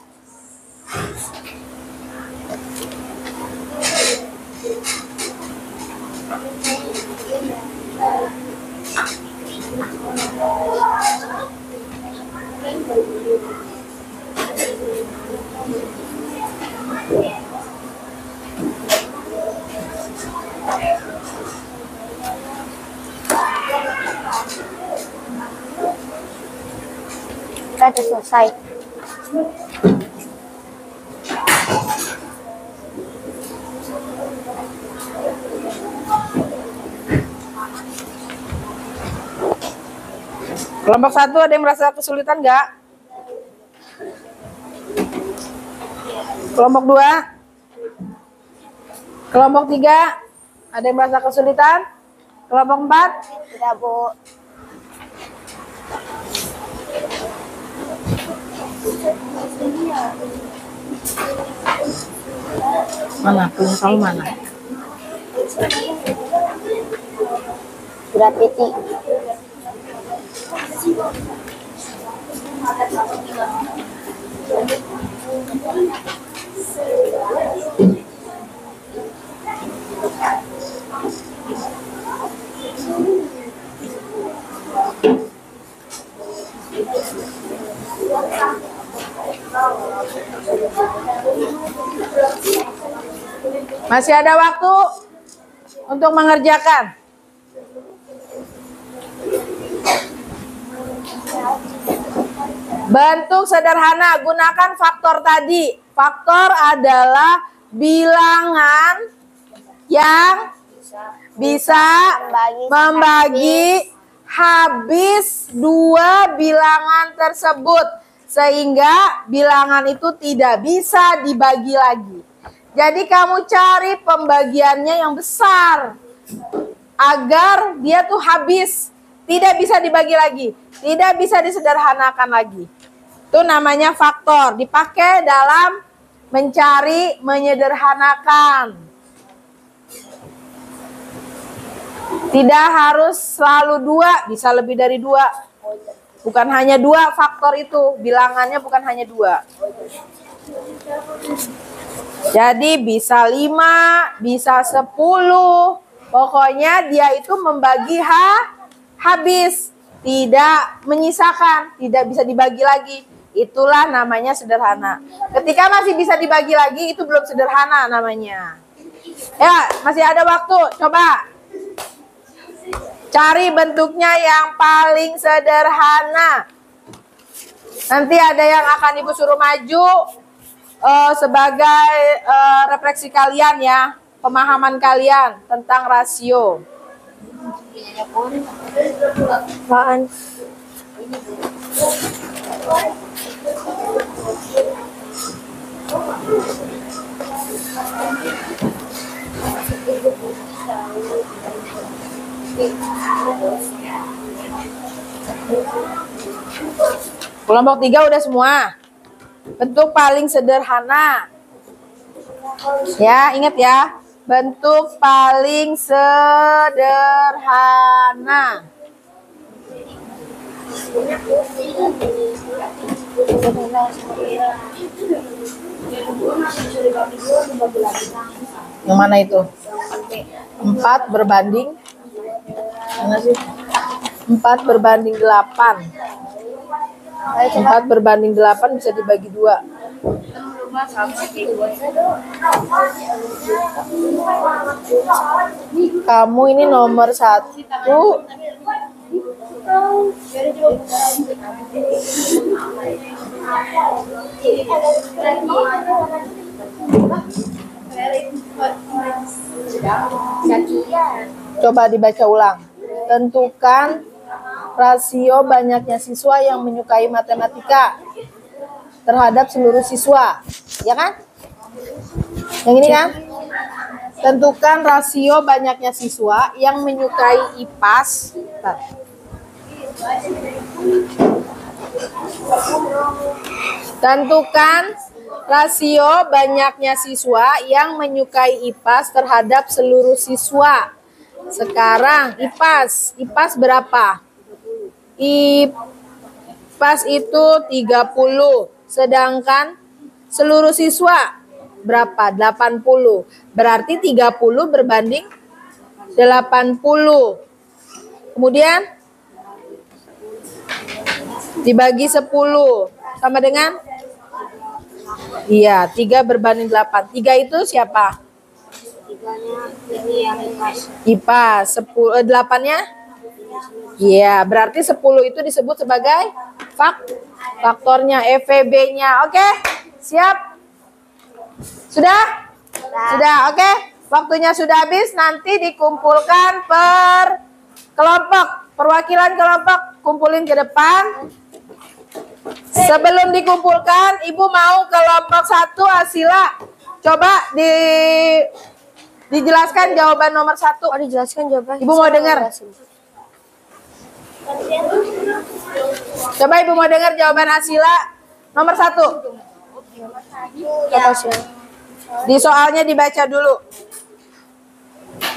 Udah selesai. Kelompok 1 ada yang merasa kesulitan nggak? Kelompok 2? Kelompok 3 ada yang merasa kesulitan? Kelompok 4? Tidak, Bu. Mana? Punya kamu mana? Surat titik. Masih ada waktu untuk mengerjakan. Bentuk sederhana, gunakan faktor tadi. Faktor adalah bilangan yang bisa membagi habis dua bilangan tersebut, sehingga bilangan itu tidak bisa dibagi lagi. Jadi kamu cari pembagiannya yang besar agar dia tuh habis, tidak bisa dibagi lagi, tidak bisa disederhanakan lagi. Itu namanya faktor, dipakai dalam mencari, menyederhanakan. Tidak harus selalu dua, bisa lebih dari dua. Bukan hanya dua faktor itu, bilangannya bukan hanya dua. Jadi bisa 5, bisa 10. Pokoknya dia itu membagi habis, tidak menyisakan, tidak bisa dibagi lagi. Itulah namanya sederhana. Ketika masih bisa dibagi lagi, itu belum sederhana namanya. Ya, masih ada waktu. Coba cari bentuknya yang paling sederhana. Nanti ada yang akan Ibu suruh maju sebagai refleksi kalian ya, pemahaman kalian tentang rasio. Apaan? Kelompok 3 udah semua. Bentuk paling sederhana. Ya, ingat ya. Bentuk paling sederhana. Yang mana itu? 4 berbanding mana sih? 4 berbanding 8. 4 berbanding 8 bisa dibagi 2. Kamu ini nomor 1. Coba dibaca ulang. Tentukan rasio banyaknya siswa yang menyukai matematika terhadap seluruh siswa. Ya kan? Yang ini kan? Tentukan rasio banyaknya siswa yang menyukai IPAS. Tentukan rasio banyaknya siswa yang menyukai IPAS terhadap seluruh siswa. Sekarang IPAS berapa? IPAS itu 30. Sedangkan seluruh siswa berapa? 80. Berarti 30 berbanding 80. Kemudian dibagi 10 sama dengan? Iya, 3 berbanding 8. 3 itu siapa? 3-nya ini yang IPAS. 8-nya? Iya, berarti 10 itu disebut sebagai faktornya, EVB-nya. Oke, siap? Sudah? Sudah, oke. Waktunya sudah habis, nanti dikumpulkan per kelompok. Perwakilan kelompok kumpulin ke depan. Sebelum dikumpulkan, Ibu mau kelompok 1 Asila. Coba dijelaskan jawaban nomor 1. Oh, dijelaskan jawaban. Ibu mau dengar? Coba Ibu mau dengar jawaban Asila nomor 1. Di soalnya dibaca dulu.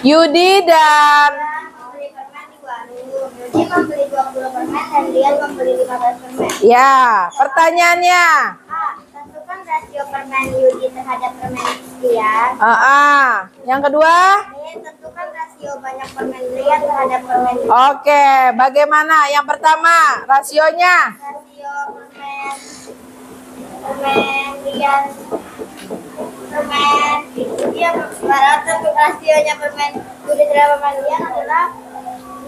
Yudi dan Membeli permen di warung. Yudi membeli 20 permen dan Rian membeli 15 permen. ya, pertanyaannya. A. Tentukan rasio permen Yudi terhadap permen Rian. Yang kedua, B. Tentukan rasio banyak permen Rian terhadap permen Yudi. oke, bagaimana? Yang pertama, rasionya. Rasio permen Rian permen dia untuk rasionya permen Yudi terhadap permen Rian adalah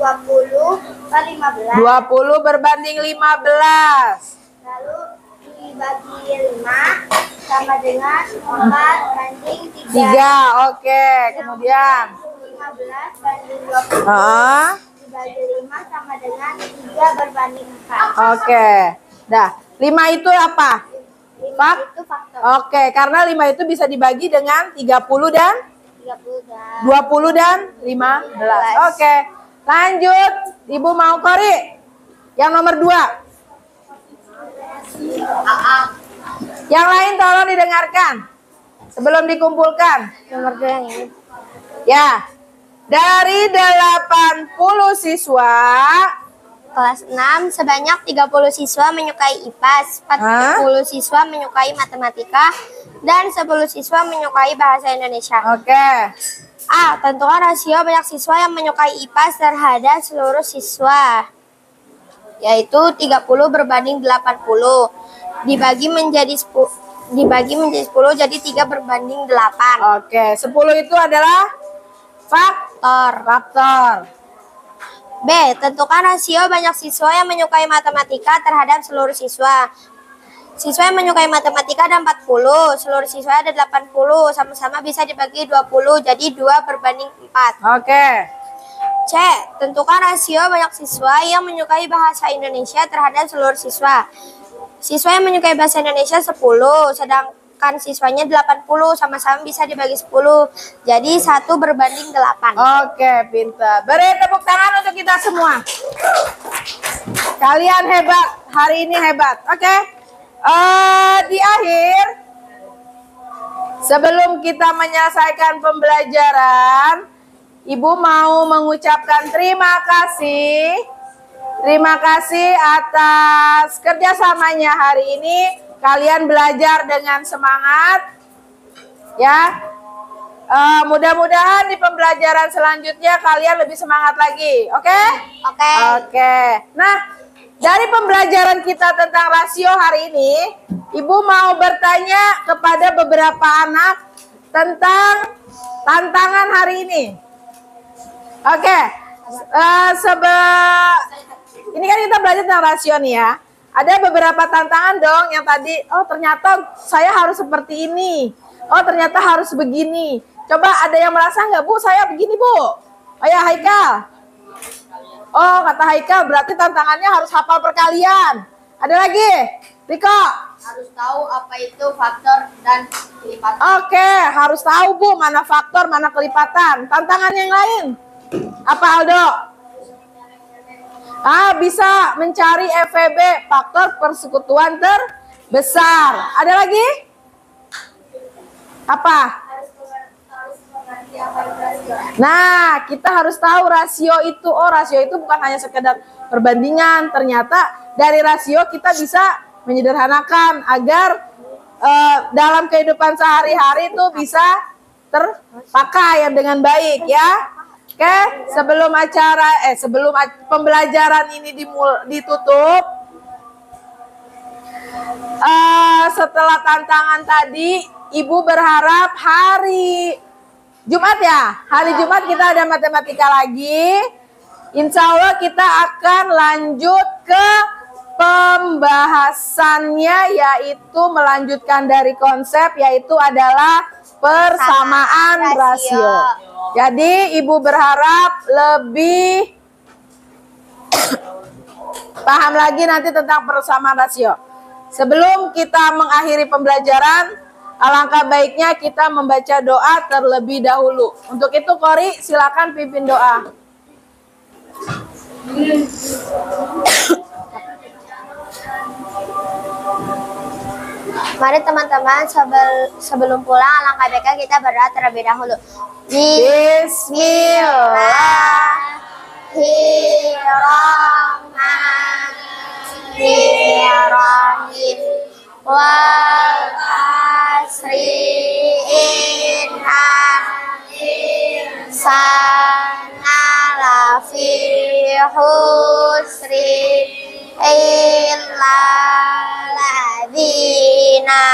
20 per 15. 20 berbanding 15. Lalu dibagi 5 sama dengan 4 banding 3. 3, oke. Kemudian, 15 banding 20 dibagi 5 sama dengan 3 berbanding 4. oke. Dah, 5 itu apa? 5 itu faktor Oke, karena 5 itu bisa dibagi dengan 30 dan 30 dan 20 dan 15. Oke, lanjut. Ibu mau Kori. Yang nomor 2. Yang lain tolong didengarkan sebelum dikumpulkan. Nomor 2 yang ini. Ya, dari 80 siswa, Kelas 6 sebanyak 30 siswa menyukai IPA, 40 siswa menyukai matematika, dan 10 siswa menyukai bahasa Indonesia. oke. A. Tentukan rasio banyak siswa yang menyukai IPA terhadap seluruh siswa, yaitu 30 berbanding 80. Dibagi menjadi 10 jadi 3 berbanding 8. Oke, 10 itu adalah faktor. B. Tentukan rasio banyak siswa yang menyukai matematika terhadap seluruh siswa. Siswa yang menyukai matematika ada 40, seluruh siswa ada 80, sama-sama bisa dibagi 20, jadi 2 berbanding 4. Oke. C. Tentukan rasio banyak siswa yang menyukai bahasa Indonesia terhadap seluruh siswa. Siswa yang menyukai bahasa Indonesia 10, sedangkan siswanya 80, sama-sama bisa dibagi 10, jadi 1 berbanding 8. Oke, pintar. Beri tepuk tangan untuk kita semua. Kalian hebat, hari ini hebat. Oke. Di akhir, sebelum kita menyelesaikan pembelajaran, Ibu mau mengucapkan terima kasih. Terima kasih atas kerjasamanya hari ini. Kalian belajar dengan semangat. Ya. Mudah-mudahan di pembelajaran selanjutnya kalian lebih semangat lagi. Oke? Oke. Oke. Nah, dari pembelajaran kita tentang rasio hari ini, Ibu mau bertanya kepada beberapa anak tentang tantangan hari ini. Oke. Ini kan kita belajar tentang rasio nih ya. Ada beberapa tantangan dong yang tadi, oh ternyata saya harus seperti ini. Oh ternyata harus begini. Coba ada yang merasa nggak Bu, saya begini Bu? Oh ya Haikal. Oh kata Haikal berarti tantangannya harus hafal perkalian. Ada lagi? Riko? Harus tahu apa itu faktor dan kelipatan. Oke, harus tahu Bu mana faktor, mana kelipatan. Tantangan yang lain? Apa Aldo? Bisa mencari FVB, faktor persekutuan terbesar. Ada lagi? Apa? Nah, kita harus tahu rasio itu. Oh, rasio itu bukan hanya sekedar perbandingan. Ternyata dari rasio kita bisa menyederhanakan agar dalam kehidupan sehari-hari itu bisa terpakai dengan baik ya. Oke, sebelum pembelajaran ini ditutup, setelah tantangan tadi, Ibu berharap hari Jumat ya, hari Jumat kita ada matematika lagi. Insya Allah kita akan lanjut ke pembahasannya yaitu melanjutkan dari konsep yaitu adalah persamaan rasio. Jadi Ibu berharap lebih paham lagi nanti tentang persamaan rasio. Sebelum kita mengakhiri pembelajaran, alangkah baiknya kita membaca doa terlebih dahulu. Untuk itu Kori silakan pimpin doa. Mari teman-teman sebelum pulang alangkah baiknya kita berdoa terlebih dahulu. Bismillahirrahmanirrahim. Wal asri innal insana lafi khusri illa ladzina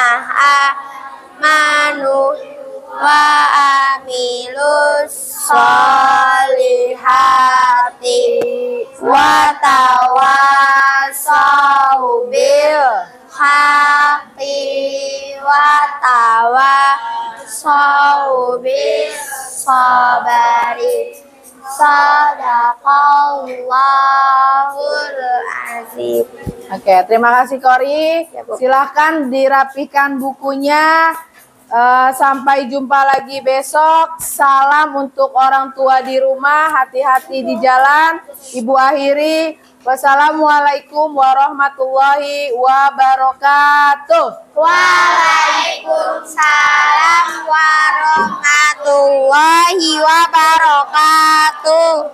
amanu wa amilus solihati wa tawasau bil haqqi wa tawasau bis sabari. Sadaqallahul azim. Oke, terima kasih Kori. Silahkan dirapikan bukunya. Sampai jumpa lagi besok. Salam untuk orang tua di rumah. Hati-hati di jalan. Ibu akhiri. Wassalamualaikum warahmatullahi wabarakatuh. Waalaikumsalam warahmatullahi wabarakatuh.